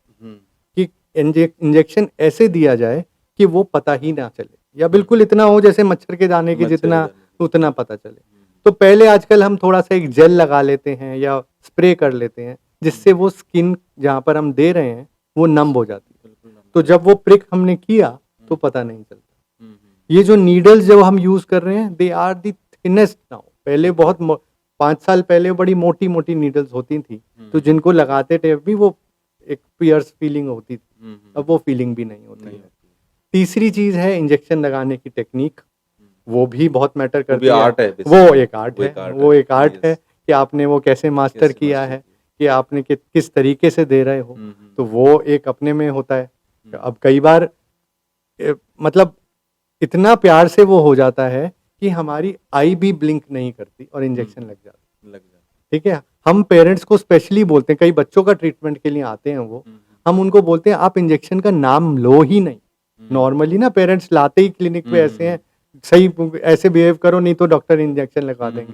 कि इंजेक्शन ऐसे दिया जाए कि वो पता ही ना चले। या बिल्कुल इतना हो जैसे मच्छर के दाने के मच्छर के जितना दाने के। उतना पता चले। तो पहले आजकल हम थोड़ा सा एक जेल लगा लेते हैं या स्प्रे कर लेते हैं जिससे वो स्किन जहाँ पर हम दे रहे हैं वो नम हो जाती है। बिल्कुल नम तो हो जब वो प्रिक हमने किया तो पता नहीं चलता। हम्म, हम्म, ये जो नीडल्स जो हम यूज कर रहे हैं they are the thinnest now. पहले बहुत 5 साल पहले बड़ी मोटी मोटी नीडल्स होती थी तो जिनको लगाते थे भी वो एक पियर्स फीलिंग होती थी। अब वो फीलिंग भी नहीं होती नहीं है। होती। तीसरी चीज है इंजेक्शन लगाने की टेक्निक। वो भी बहुत मैटर वो करती भी है। आर्ट है वो basically, एक आर्ट वो है। एक आर्ट वो एक आर्ट yes, है कि आपने वो कैसे मास्टर कैसे किया master है किया। कि आपने किस तरीके से दे रहे हो। तो वो एक अपने में होता है। अब कई बार मतलब इतना प्यार से वो हो जाता है कि हमारी आई भी ब्लिंक नहीं करती और इंजेक्शन लग जाता है। ठीक है, हम पेरेंट्स को स्पेशली बोलते हैं, कई बच्चों का ट्रीटमेंट के लिए आते हैं वो, हम उनको बोलते हैं आप इंजेक्शन का नाम लो ही नहीं। नॉर्मली ना पेरेंट्स लाते ही क्लिनिक पे ऐसे हैं, सही ऐसे बिहेव करो नहीं तो डॉक्टर इंजेक्शन लगा देंगे।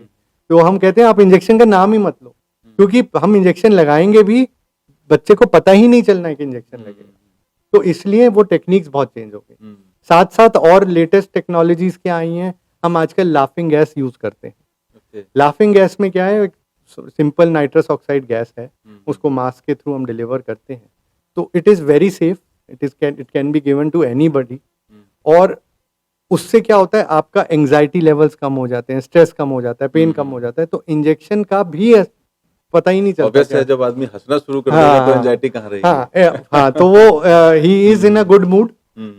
तो हम कहते हैं आप इंजेक्शन का नाम ही मत लो, क्योंकि हम इंजेक्शन लगाएंगे भी बच्चे को पता ही नहीं चलना है कि इंजेक्शन लगेगा। तो इसलिए वो टेक्निक्स बहुत चेंज हो गई। साथ साथ और लेटेस्ट टेक्नोलॉजीज क्या आई हैं, हम आजकल लाफिंग गैस यूज करते हैं। लाफिंग गैस में क्या है, सिंपल नाइट्रस ऑक्साइड गैस है, उसको मास्क के थ्रू हम डिलीवर करते हैं। तो it is very safe, it can be given to anybody. और उससे क्या होता है आपका एंजाइटी लेवल्स कम हो जाते हैं, स्ट्रेस कम हो जाता है, पेन कम हो जाता है। तो इंजेक्शन का भी पता ही नहीं चलता ऑब्वियस है, जब आदमी हंसना शुरू कर देगा तो एंजाइटी कहाँ रहेगी। हाँ तो वो he is in a good mood,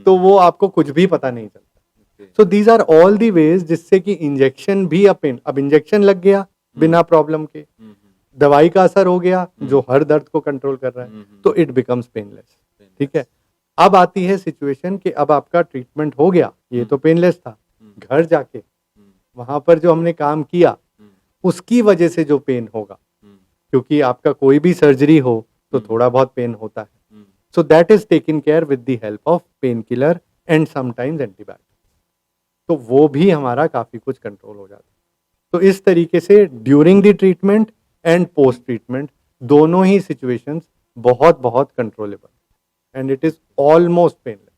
तो वो आपको कुछ भी पता नहीं चलता। So these are all the ways जिससे कि इंजेक्शन भी अब इंजेक्शन लग गया बिना प्रॉब्लम के, दवाई का असर हो गया जो हर दर्द को कंट्रोल कर रहा है, तो इट बिकम्स पेनलेस। ठीक है, अब आती है सिचुएशन कि अब आपका ट्रीटमेंट हो गया, ये तो पेनलेस था, घर जाके वहां पर जो हमने काम किया उसकी वजह से जो पेन होगा, क्योंकि आपका कोई भी सर्जरी हो तो थोड़ा बहुत पेन होता है। सो that is taken care with the help of pain killer and sometimes antibiotic. तो वो भी हमारा काफी कुछ कंट्रोल हो जाता है। तो इस तरीके से during the treatment and post treatment दोनों ही सिचुएशंस बहुत बहुत controllable and it is almost painless.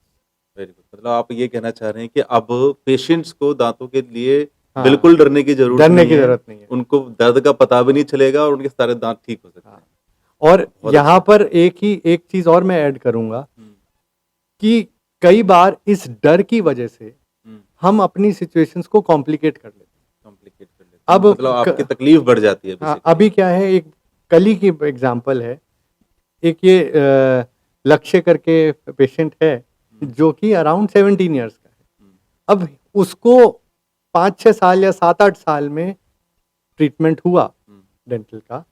Very good. मतलब आप ये कहना चाह रहे हैं कि अब पेशेंट्स को दांतों के लिए हाँ, बिल्कुल डरने की जरूरत डरने नहीं की है। जरूरत नहीं है। उनको दर्द का पता भी नहीं चलेगा और उनके सारे दांत ठीक हो सकते हैं। और बहुत यहाँ अच्छा। पर एक चीज और मैं ऐड करूंगा कि कई बार इस डर की वजह से हम अपनी सिचुएशंस को कॉम्प्लिकेट कर लेते हैं। अब मतलब आपकी तकलीफ बढ़ जाती है हाँ, basically। अभी क्या है, एक कल ही की एग्जांपल है, एक ये लक्ष्य करके पेशेंट है जो कि अराउंड 17 ईयर्स का है। अब उसको 5-6 साल या 7-8 साल में ट्रीटमेंट हुआ डेंटल का,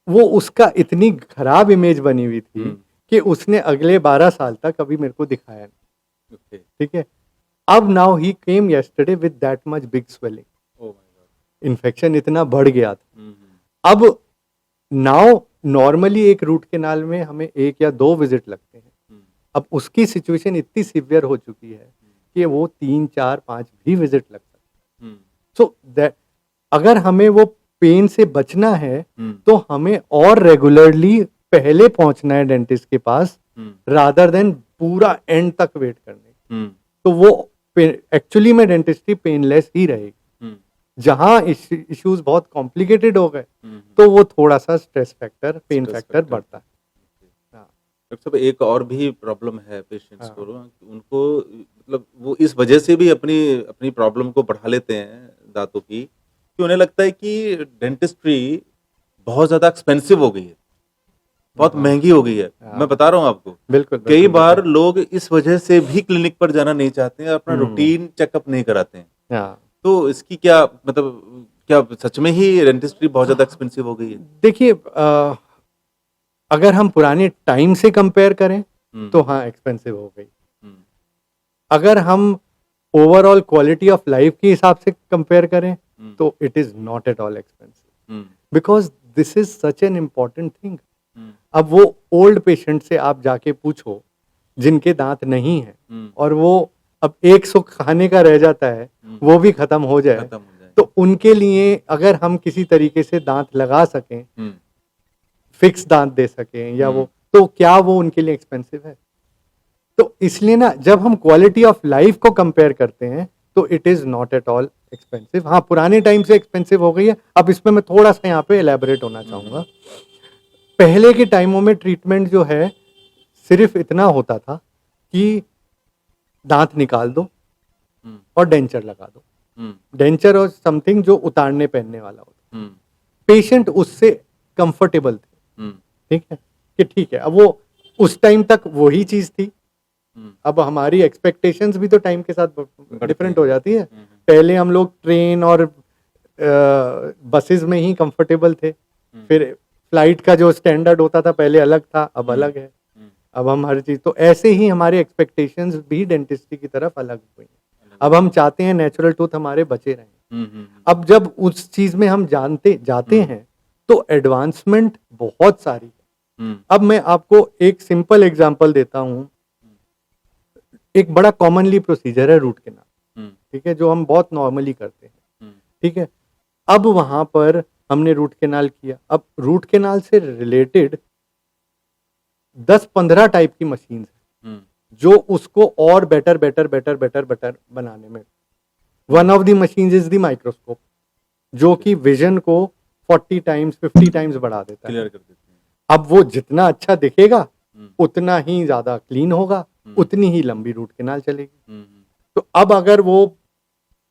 वो उसका इतनी खराब इमेज बनी हुई थी कि उसने अगले 12 साल तक कभी मेरे को दिखाया नहीं। ठीक है, अब now he came yesterday with that much big swelling, infection इतना बढ़ गया था। अब नाउ नॉर्मली एक रूट कैनाल में हमें 1 या 2 विजिट लगते हैं। अब उसकी सिचुएशन इतनी सीवियर हो चुकी है कि वो 3, 4, 5 भी विजिट लग सकते हैं। सो दैट अगर हमें वो पेन से बचना है तो हमें और रेगुलरली पहले पहुंचना है डेंटिस्ट के पास रादर देन पूरा एंड तक वेट करने। तो वो एक्चुअली में डेंटिस्ट्री पेनलेस ही रहेगी। जहां इश्यूज बहुत कॉम्प्लिकेटेड हो गए तो वो थोड़ा सा स्ट्रेस फैक्टर, पेन फैक्टर बढ़ता है। डॉक्टर साहब, एक और भी प्रॉब्लम है पेशेंट्स हाँ। को, उनको मतलब वो इस वजह से भी अपनी अपनी प्रॉब्लम को बढ़ा लेते हैं दांतों की, कि उन्हें लगता है कि डेंटिस्ट्री बहुत ज्यादा एक्सपेंसिव हो गई है, बहुत हाँ। महंगी हो गई है। हाँ। मैं बता रहा हूँ आपको, बिल्कुल कई बिल्कुल, बार लोग इस वजह से भी क्लिनिक पर जाना नहीं चाहते हैं, अपना रूटीन चेकअप नहीं कराते हैं। हाँ। तो इसकी क्या मतलब, क्या सच में ही डेंटिस्ट्री बहुत ज्यादा एक्सपेंसिव हो गई है? देखिए अगर हम पुराने टाइम से कंपेयर करें तो हाँ एक्सपेंसिव हो गई। अगर हम ओवरऑल क्वालिटी ऑफ लाइफ के हिसाब से कंपेयर करें तो it is not at all expensive, because this is such an important thing. अब वो ओल्ड पेशेंट से आप जाके पूछो जिनके दांत नहीं है और वो अब 100 खाने का रह जाता है, वो भी खत्म हो जाए, तो उनके लिए अगर हम किसी तरीके से दांत लगा सकें, फिक्स दांत दे सकें या वो, तो क्या वो उनके लिए एक्सपेंसिव है? तो इसलिए ना जब हम क्वालिटी ऑफ लाइफ को कंपेयर करते हैं तो it is not at all expensive. हाँ, पुराने टाइम से एक्सपेंसिव हो गई है। अब इसमें मैं थोड़ा सा यहाँ पे एलैबोरेट होना चाहूंगा। पहले के टाइमों में ट्रीटमेंट जो है सिर्फ इतना होता था कि दांत निकाल दो हम्म, और डेंचर लगा दो। हम्म, डेंचर और समथिंग जो उतारने पहनने वाला होता, हम्म, पेशेंट उससे कंफर्टेबल थे। हम्म, ठीक है कि ठीक है, अब वो उस टाइम तक वही चीज थी। हम्म, अब हमारी एक्सपेक्टेशंस भी तो टाइम के साथ डिफरेंट हैं। हो जाती है। पहले हम लोग ट्रेन और बसेस में ही कंफर्टेबल थे। फिर फ्लाइट का जो स्टैंडर्ड होता था पहले अलग था, अब अलग है। अब हम हर चीज, तो ऐसे ही हमारे एक्सपेक्टेशंस भी डेंटिस्ट्री की तरफ अलग हुई हैं। अब हम चाहते हैं नेचुरल टूथ हमारे बचे रहें। अब जब उस चीज में हम जानते जाते हैं तो एडवांसमेंट बहुत सारी है। अब मैं आपको एक सिंपल एग्जांपल देता हूं। एक बड़ा कॉमनली प्रोसीजर है रूट कैनाल, ठीक है, जो हम बहुत नॉर्मली करते हैं। ठीक है, अब वहां पर हमने रूट कैनाल किया। अब रूट कैनाल से रिलेटेड 10-15 टाइप की मशीन है जो उसको और better better better better better बनाने में। One of the machine is the microscope, जो कि विजन को 40 टाइम्स 50 टाइम्स बढ़ा देता है। क्लियर कर देते हैं। अब वो जितना अच्छा दिखेगा उतना ही ज्यादा क्लीन होगा, उतनी ही लंबी रूट कैनाल चलेगी। तो अब अगर वो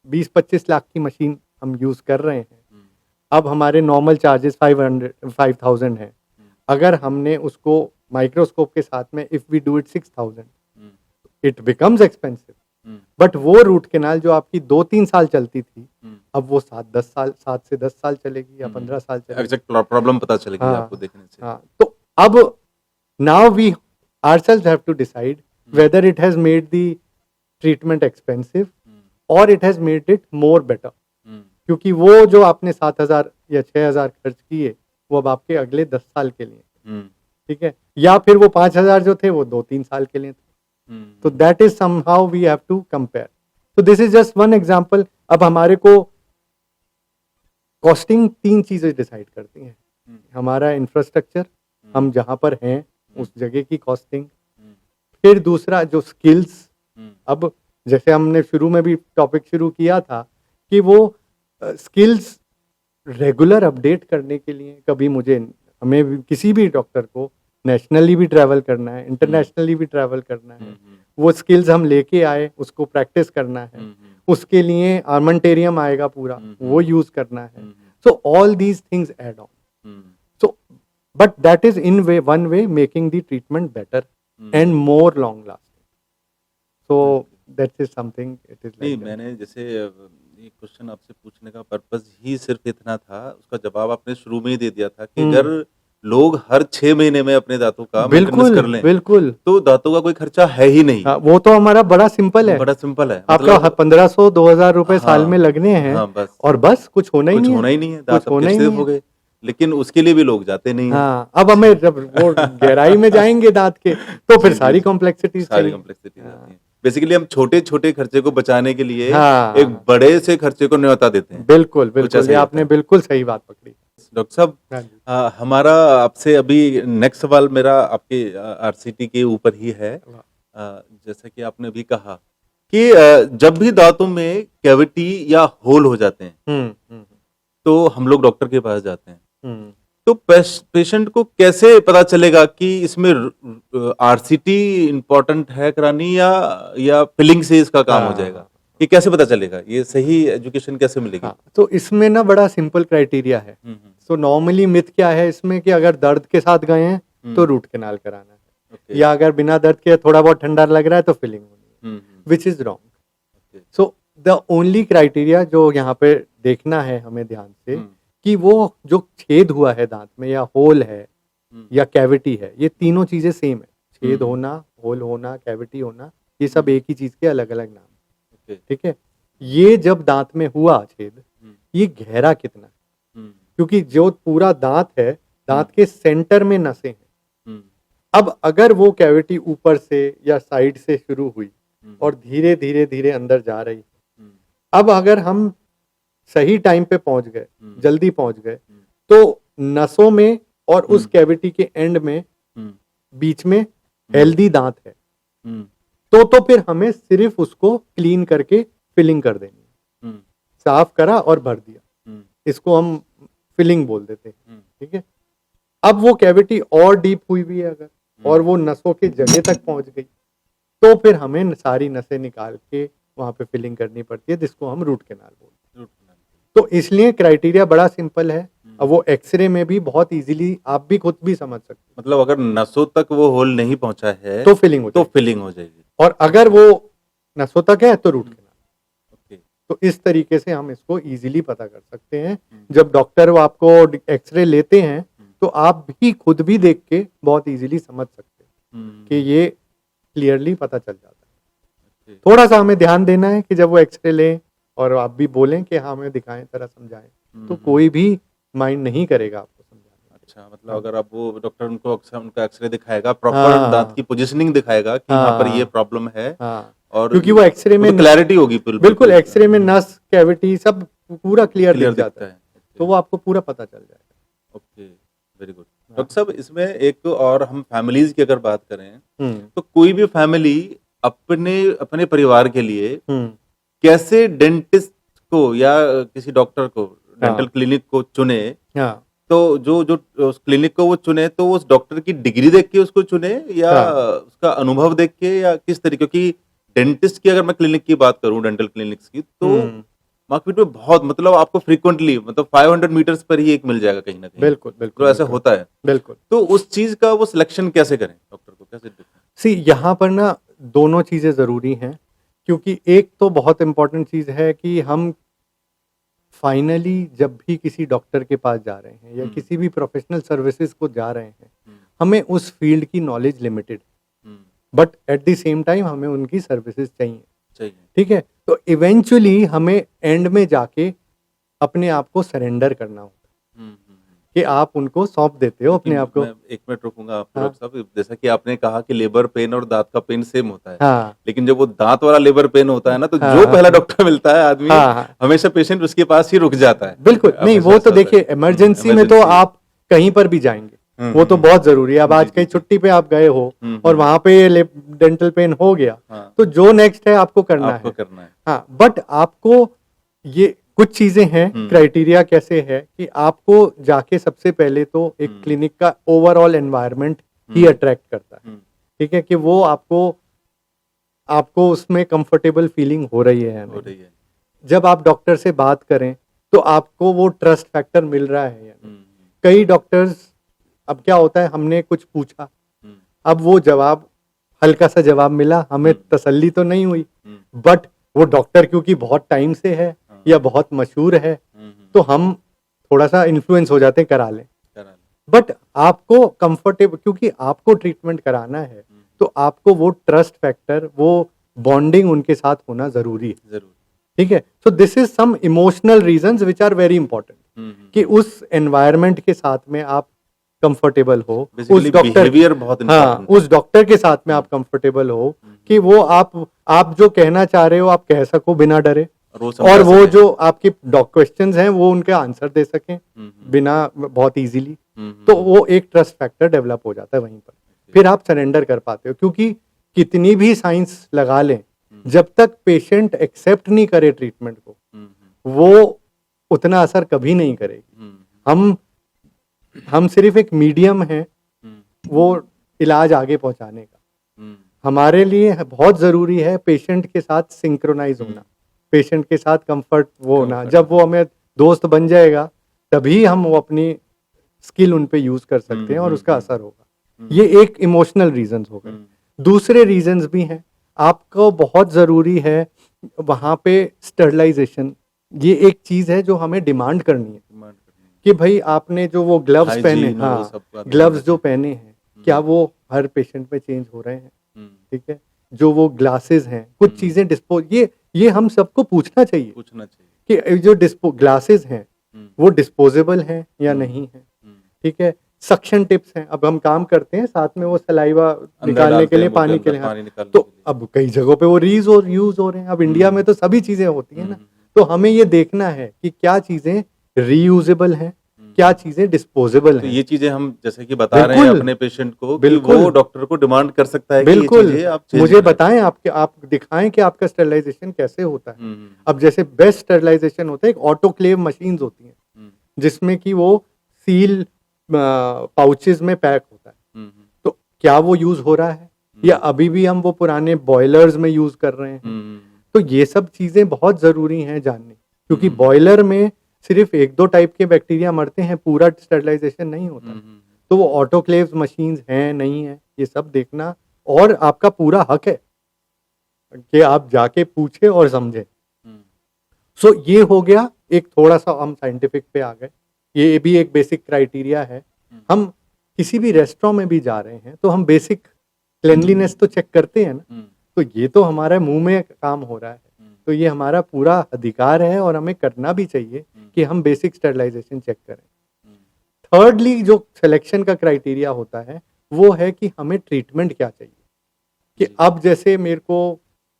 20-25 लाख की मशीन हम यूज कर रहे हैं, अब हमारे नॉर्मल चार्जेस 5,000 है। अगर हमने उसको माइक्रोस्कोप के साथ में if we do it 6,000, it becomes expensive. But वो रूट कैनाल जो आपकी 2-3 साल चलती थी, अब वो 7 से 10 साल चलेगी या 15 साल चलेगी। एग्जैक्ट प्रॉब्लम पता चलेगी हाँ, आपको देखने से। हाँ, तो अब now we ourselves have to decide whether it has made the treatment expensive or it has made it more better। क्योंकि वो जो आपने 7,000 या 6,000 खर्च किए वो अब आपके अगले 10 साल के लिए, ठीक है, या फिर वो 5,000 जो थे वो 2-3 साल के लिए थे। तो that is somehow we have to compare. तो this is just one example. अब हमारे को कॉस्टिंग 3 चीजें डिसाइड करती हैं। हमारा इंफ्रास्ट्रक्चर, हम जहां पर हैं उस जगह की कॉस्टिंग, फिर दूसरा जो स्किल्स। अब जैसे हमने शुरू में भी टॉपिक शुरू किया था कि वो स्किल्स रेगुलर अपडेट करने के लिए, कभी हमें भी, किसी भी डॉक्टर को नेशनली भी ट्रैवल करना है, इंटरनेशनली भी ट्रैवल करना है, वो स्किल्स हम लेके आए, उसको प्रैक्टिस करना है, उसके लिए आर्मेंटेरियम आएगा पूरा, वो यूज करना है। So all these things add on. So but that is in way one way making the treatment better and more long lasting. So that is something it is नहीं, लाइक मैंने जैसे ये क्वेश्चन आपसे पूछने का purpose ही सिर्फ इतना था, उसका जवाब आपने शुरू में ही दे दिया था कि अगर लोग हर 6 महीने में अपने दांतों का मेंटेनेंस कर लें बिल्कुल। तो दांतों का कोई खर्चा है ही नहीं। हाँ, वो तो हमारा बड़ा सिंपल है। बड़ा सिंपल है, आपका 1500-2,000 रुपए साल हाँ, में लगने हैं, हाँ, बस और बस कुछ होना ही कुछ नहीं है। होना ही नहीं है, कुछ दांत होना आपके ही सिर्फ नहीं हो है। गए। लेकिन उसके लिए भी लोग जाते नहीं है। हाँ, अब हमें जब वो गहराई में जाएंगे दांत के तो फिर जी, सारी जी, कॉम्प्लेक्सिटीज सारी चाहिए। कॉम्प्लेक्सिटी आती है। बेसिकली हम छोटे-छोटे खर्चे को बचाने के लिए हाँ, एक बड़े से खर्चे को न्योता देते हैं। बिल्कुल कुछ बिल्कुल, ऐसा ये ही आपने होता है। बिल्कुल सही बात पकड़ी। डॉक्टर साहब, हाँ जी। हमारा आपसे अभी नेक्स्ट सवाल मेरा आपके आरसीटी के ऊपर ही है। जैसा कि आपने भी कहा कि जब भी दांतों में कैविटी या होल हो जाते हैं हम्म तो हम लोग डॉक्टर के पास जाते हैं। हम्म तो पेशेंट को कैसे पता चलेगा कि इसमें आरसीटी इम्पोर्टेंट है करानी या फिलिंग से इसका काम हो जाएगा? हाँ, ये कैसे पता चलेगा? ये सही एजुकेशन कैसे मिलेगी? हाँ, तो इसमें ना बड़ा सिंपल क्राइटेरिया है। सो नॉर्मली मिथ क्या है इसमें कि अगर दर्द के साथ गए हैं तो रूट कैनाल कराना है, ओके, या अगर बिना दर्द के थोड़ा बहुत ठंडा लग रहा है तो फिलिंग होनी है, which is wrong. Okay, so the only criteria जो यहाँ पे देखना है हमें ध्यान से, कि वो जो छेद हुआ है दांत में, या होल है या कैविटी है, ये तीनों चीजें सेम है। छेद होना, होल होना, कैविटी होना, ये सब एक ही चीज के अलग अलग नाम, ओके, ठीक है। ये जब दांत में हुआ छेद, ये गहरा कितना है, क्योंकि जो पूरा दांत है, दांत के सेंटर में नसें हैं। अब अगर वो कैविटी ऊपर से या साइड से शुरू हुई और धीरे धीरे धीरे अंदर जा रही, अब अगर हम सही टाइम पे पहुंच गए, जल्दी पहुंच गए, तो नसों में और उस कैविटी के एंड में बीच में हेल्दी दांत है, तो फिर हमें सिर्फ उसको क्लीन करके फिलिंग कर देनी है। हम्म, साफ करा और भर दिया, हम्म, इसको हम फिलिंग बोल देते हैं। हम्म, ठीक है, अब वो कैविटी और डीप हुई हुई है अगर, और वो नसों के जगह तक पहुंच गई, तो फिर हमें सारी नसें निकाल के वहां पे फिलिंग करनी पड़ती है, जिसको हम रूट कैनाल बोलते हैं। Root canal. तो इसलिए क्राइटेरिया बड़ा सिंपल है। हम्म। अब वो एक्सरे में भी बहुत इजीली आप भी खुद भी समझ सकते मतलब अगर नसों तक वो होल नहीं पहुंचा है हो, तो फिलिंग हो तो जाएगी। फिलिंग हो जाएगी। और अगर वो नसों तक है तो रूट कैनाल। ओके। तो इस तरीके से हम इसको इजीली पता कर सकते हैं। हम्म। जब डॉक्टर वो आपको एक्सरे लेते हैं तो आप भी खुद भी देख के बहुत इजीली समझ सकते हैं कि ये क्लियरली पता चल जाता है। ओके। थोड़ा सा हमें ध्यान देना है कि जब वो एक्सरे लें और आप भी बोलें कि हाँ हमें दिखाएं, तरह समझाएं, तो कोई भी माइंड नहीं करेगा आपको समझाने में। अच्छा, मतलब अगर आप वो डॉक्टर उनको अक्सर उनका एक्सरे दिखाएगा, प्रॉपर हाँ। दांत की पोजीशनिंग दिखाएगा कि यहाँ पर ये हाँ। प्रॉब्लम है, हाँ, और क्योंकि वो एक्सरे में तो क्लैरिटी होगी बिल्कुल एक्सरे में नस कैविटी सब पूरा क्लियर क्लियर दिख जाता दिखता है, है। तो वो आपको पूरा पता चल जाएगा। Okay, very good. डॉक्टर साहब, इसमें एक और हम फैमिलीज की अगर बात करें, हम्म, तो कोई भी फैमिली अपने अपने परिवार के लिए हम्म, कैसे डेंटिस्ट को या किसी डॉक्टर को, डेंटल हाँ, क्लिनिक को चुने, हाँ, तो जो जो उस क्लिनिक को वो चुने, तो उस डॉक्टर की डिग्री देख के उसको चुने या हाँ, उसका अनुभव देख के, या किस तरीके? क्योंकि डेंटिस्ट की अगर मैं क्लिनिक की बात करूं, डेंटल क्लिनिक्स की, तो हम्म, मार्केट में बहुत, मतलब आपको फ्रीक्वेंटली, मतलब 500 मीटर्स पर ही एक मिल जाएगा कहीं ना कहीं। बिल्कुल बिल्कुल तो ऐसा बिल्कुल, होता है। बिल्कुल। तो उस चीज का वो सिलेक्शन कैसे करें, डॉक्टर को कैसे सी यहाँ पर ना दोनों चीज़ें ज़रूरी हैं, क्योंकि एक तो बहुत इम्पोर्टेंट चीज़ है कि हम फाइनली जब भी किसी डॉक्टर के पास जा रहे हैं या किसी भी प्रोफेशनल सर्विसेज को जा रहे हैं, हमें उस फील्ड की knowledge limited, but at the same time हमें उनकी सर्विसेज चाहिए। चाहिए? ठीक है, तो इवेंचुअली हमें एंड में जाके अपने आप को सरेंडर करना होता है कि आप उनको सौंप देते हो अपने आप को। मैं 1 मिनट रुकूंगा आपको, हाँ। डॉक्टर साहब। जैसा कि आपने कहा कि लेबर पेन और दांत का पेन सेम होता है, हाँ, लेकिन जब वो दांत वाला लेबर पेन होता है ना, तो हाँ, जो हाँ, पहला डॉक्टर मिलता है आदमी, हाँ, हाँ, हमेशा पेशेंट उसके पास ही रुक जाता है। बिल्कुल नहीं, हमेशा वो ऐसा तो होता है। देखिए इमरजेंसी में तो इमरजेंसी। आप कहीं पर भी जाएंगे, वो तो बहुत जरूरी है। अब जी, आज जी, कहीं जी। छुट्टी पे आप गए हो हम्म, और वहां पे डेंटल पेन हो गया, हाँ, तो जो नेक्स्ट है आपको करना आपको है। करना है। हाँ, बट आपको ये कुछ चीजें हैं, क्राइटेरिया कैसे है कि आपको जाके सबसे पहले तो एक क्लिनिक का ओवरऑल एनवायरनमेंट ही अट्रैक्ट करता है। ठीक है, कि वो आपको आपको उसमें कंफर्टेबल फीलिंग हो रही है या हो नहीं। रही है। जब आप डॉक्टर से बात करें तो आपको वो ट्रस्ट फैक्टर मिल रहा है या नहीं। कई डॉक्टर्स, अब क्या होता है, हमने कुछ पूछा, अब वो जवाब, हल्का सा जवाब मिला, हमें तसल्ली तो नहीं हुई, बट वो डॉक्टर क्योंकि बहुत टाइम से है या बहुत मशहूर है, तो हम थोड़ा सा इन्फ्लुएंस हो जाते हैं, करा लें। बट आपको कंफर्टेबल, क्योंकि आपको ट्रीटमेंट कराना है, तो आपको वो ट्रस्ट फैक्टर, वो बॉन्डिंग उनके साथ होना जरूरी है। जरूर। ठीक है, so this is some emotional reasons which are very important, कि उस एनवायरनमेंट के साथ में आप कंफर्टेबल हो, उस डॉक्टर, बिहेवियर बहुत हाँ, इंपॉर्टेंट है। उस डॉक्टर के साथ में आप कंफर्टेबल हो कि वो आप जो कहना चाह रहे हो आप कह सको बिना डरे, और वो जो आपके क्वेश्चंस हैं वो उनके आंसर दे सकें बिना, बहुत इजीली। तो वो एक ट्रस्ट फैक्टर डेवलप हो जाता है वहीं पर, फिर आप सरेंडर कर पाते हो। क्योंकि कितनी भी साइंस लगा लें, जब तक पेशेंट एक्सेप्ट नहीं करे ट्रीटमेंट को, वो उतना असर कभी नहीं करेगी। हम सिर्फ एक मीडियम है वो इलाज आगे पहुंचाने का। हमारे लिए बहुत जरूरी है पेशेंट के साथ सिंक्रोनाइज होना, पेशेंट के साथ कंफर्ट वो होना। जब वो हमें दोस्त बन जाएगा तभी हम वो अपनी स्किल उन पे यूज कर सकते हैं और उसका असर होगा। ये एक इमोशनल रीजंस हो गए। दूसरे रीजंस भी हैं, आपको बहुत जरूरी है वहां पे स्टरलाइजेशन। ये एक चीज है जो हमें डिमांड करनी है कि भाई आपने जो वो ग्लव्स पहने, हाँ, ग्लव्स जो पहने हैं, क्या वो हर पेशेंट में चेंज हो रहे हैं? ठीक है, जो वो ग्लासेस हैं, कुछ चीजें डिस्पोज, ये हम सबको पूछना चाहिए कि जो ग्लासेस हैं वो डिस्पोजेबल हैं या नहीं है। ठीक है, सक्शन टिप्स हैं, अब हम काम करते हैं साथ में वो सलाइवा निकालने के लिए, पानी के लिए, हाँ, तो अब कई जगहों पे वो यूज हो रहे हैं। अब इंडिया में तो सभी चीजें होती है ना, तो हमें ये देखना है कि क्या चीजें रीयूजेबल हैं, क्या चीजें डिस्पोजेबल तो हैं। ये चीजें हम जैसे कि बता रहे हैं बिल्कुल, अपने पेशेंट को कि बिल्कुल। वो डॉक्टर को डिमांड कर सकता है कि ये बिल्कुल, चीजें आप चेंज मुझे करें। बताएँ आप दिखाएँ कि आपका स्टरलाइज़ेशन कैसे होता है। हुँ, अब जैसे बेस्ट स्टरलाइज़ेशन होता है, एक ऑटोक्लेव मशीन्स होती हैं, हुँ, जिसमें कि वो सील पाउचेज़ में पैक होता है। हुँ, तो क्या वो यूज़ हो रहा है? या अभी भी हम वो पुराने बॉयलर्स में यूज़ कर रहे हैं? हुँ, तो ये सब चीज़ें बहुत ज़रूरी हैं जाननी, क्योंकि हुँ, बॉयलर में सिर्फ़ 1-2 टाइप के बैक्टीरिया मरते हैं, पूरा स्टरलाइज़ेशन नहीं होता है। हुँ, तो वो ऑटोक्लेव्स मशीन्स हैं, नहीं हैं, ये सब देखना और आपका पूरा हक है कि आप जाके पूछें और समझें। हुँ, सो ये हो गया, एक थोड़ा-सा हम साइंटिफिक पे आ गए। ये भी एक बेसिक क्राइटेरिया है। हुँ, हम किसी भी रेस्टोरेंट में भी जा रहे हैं, तो हम बेसिक क्लीनलीनेस तो चेक करते हैं ना। हुँ, तो ये तो हमारे मुँह में काम हो रहा है। हुँ, तो ये हमारा पूरा अधिकार है और हमें करना भी चाहिए हुँ, कि हम बेसिक स्टरलाइज़ेशन चेक करें। हुँ, थर्डली जो सिलेक्शन का क्राइटेरिया होता है, वो है कि हमें ट्रीटमेंट क्या चाहिए। कि जी, अब जैसे मेरे को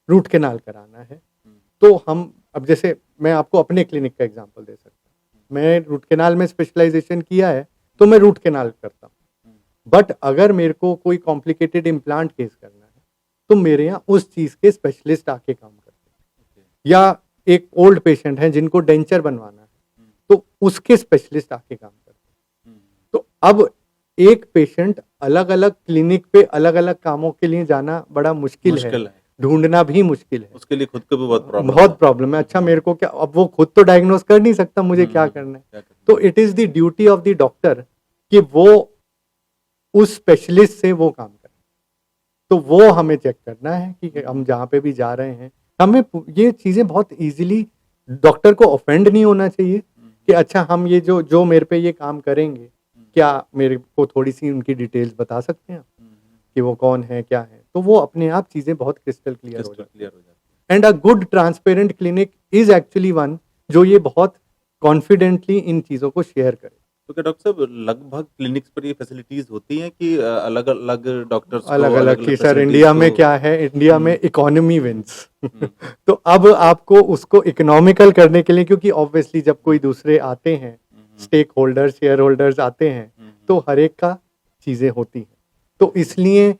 रूट कैनाल कराना है, हुँ, तो हम अब जैसे मैं आपको अपने क्लिनिक का एग्ज़ाम्पल दे सकता हूँ। मैं रूट कैनाल में स्पेशलाइज़ेशन किया है, तो मैं रूट कैनाल करता हूँ। हुँ, बट अगर मेरे को कोई कॉम्प्लिकेटेड इम्प्लांट केस करना है, तो मेरे यहाँ उस चीज़ के स्पेशलिस्ट आके काम करते हैं। ओके, या एक ओल्ड पेशेंट है जिनको डेंचर बनवाना है, हुँ, तो उसके स्पेशलिस्ट आके काम करते हैं। हुँ, तो अब एक पेशेंट अलग-अलग क्लिनिक पे अलग-अलग कामों के लिए जाना बड़ा मुश्किल है, मुश्किल है। ढूँढना भी मुश्किल है। उसके लिए खुद को भी बहुत प्रॉब्लम बहुत है। प्रॉब्लम है। अच्छा मेरे को क्या, अब वो खुद तो डायग्नोज़ कर नहीं सकता मुझे क्या करना है। क्या करना तो it is the duty of the doctor कि वो उस स्पेशलिस्ट से वो काम करे। तो वो हमें चेक करना है कि हम जहाँ पे भी जा रहे हैं, हमें ये चीज़ें बहुत ईज़िली डॉक्टर को ऑफेंड नहीं होना चाहिए हुँ, कि अच्छा हम ये जो जो मेरे पे ये काम करेंगे, हुँ, क्या मेरे को थोड़ी-सी उनकी डिटेल्स बता सकते हैं आप? हुँ, कि वो कौन है, क्या है? तो वो अपने आप चीज़ें बहुत क्रिस्टल क्लियर हो क्रिस्टल जाती हैं। क्लियर हो जाती है। And a good transparent clinic is actually one जो ये बहुत कॉन्फिडेंटली इन चीज़ों को शेयर करे। तो क्या डॉक्टर साहब लगभग क्लिनिक्स पर ये फैसिलिटीज़ होती हैं कि अलग-अलग डॉक्टर्स को अलग-अलग अलग-अलग कि सर फैसिलिटीज़ इंडिया को में क्या है, इंडिया में हुँ, इकोनॉमी विन्स। हुँ, तो अब आपको उसको इकोनॉमिकल करने के लिए, क्योंकि ऑब्वियसली जब कोई दूसरे आते हैं, हुँ, हुँ, स्टेक होल्डर्स, शेयर होल्डर्स आते हैं, हुँ, तो हर एक का चीज़ें होती हैं। तो इसलिए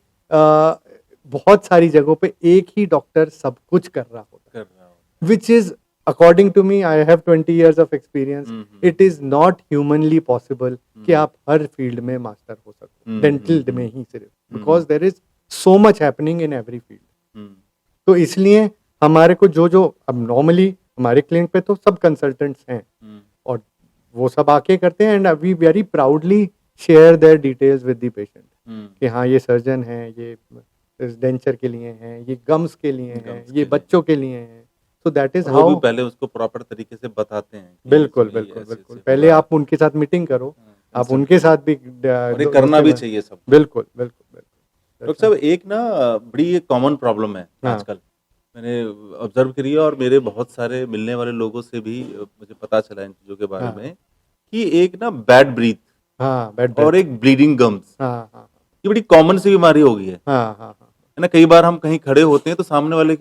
बहुत सारी जगहों पे एक ही डॉक्टर सब कुछ कर रहा होता कर रहा हो। है, which is according to me, I have 20 years of experience, hmm, hmm, it is not humanly possible कि हुँ, आप हर फील्ड में मास्टर हो सको, हुँ, डेंटल हुँ, में हुँ, ही सिर्फ, hmm, because there is so much happening in every field. Hmm, तो इसलिए हमारे को जो-जो अब नॉर्मली हमारे क्लिनिक पे तो सब कंसल्टेंट्स हैं हुँ, और वो सब आके करते हैं and we very proudly share their details with the patient hmm, कि हाँ, ये सर्जन है, ये इस डेंचर के लिए हैं, ये गम्स के लिए हैं, गम्स ये के लिए। बच्चों के लिए हैं। सो दैट इज़ और वो भी हाउ। पहले उसको प्रॉपर तरीके से बताते हैं कि बिल्कुल, इसमें ये बिल्कुल, बिल्कुल। ऐसे-ऐसे पहले होगा। आप उनके साथ मीटिंग करो, हाँ, आप इंस्टेंट उनके करो साथ भी और ये दो करना भी उसके चाहिए सबको। बिल्कुल, बिल्कुल, बिल्कुल। दैट्स डॉक्टर साहब एक ना बड़ी एक कॉमन प्रॉब्लम है हाँ, आजकल। मैंने ऑब्ज़र्व करी है और मेरे बहुत सारे मिलने वाले लोगों से भी मुझे पता चला इन चीज़ों के बारे हाँ, में कि एक ना बैड ब्रीथ हाँ, बैड और ब्रेथ। एक ब्लीडिंग गम्स हाँ, हाँ, ये बड़ी कॉमन सी बीमारी हो गई है। हाँ, हाँ, हाँ। है ना? कई बार हम कहीं खड़े होते हैं तो सामने वाले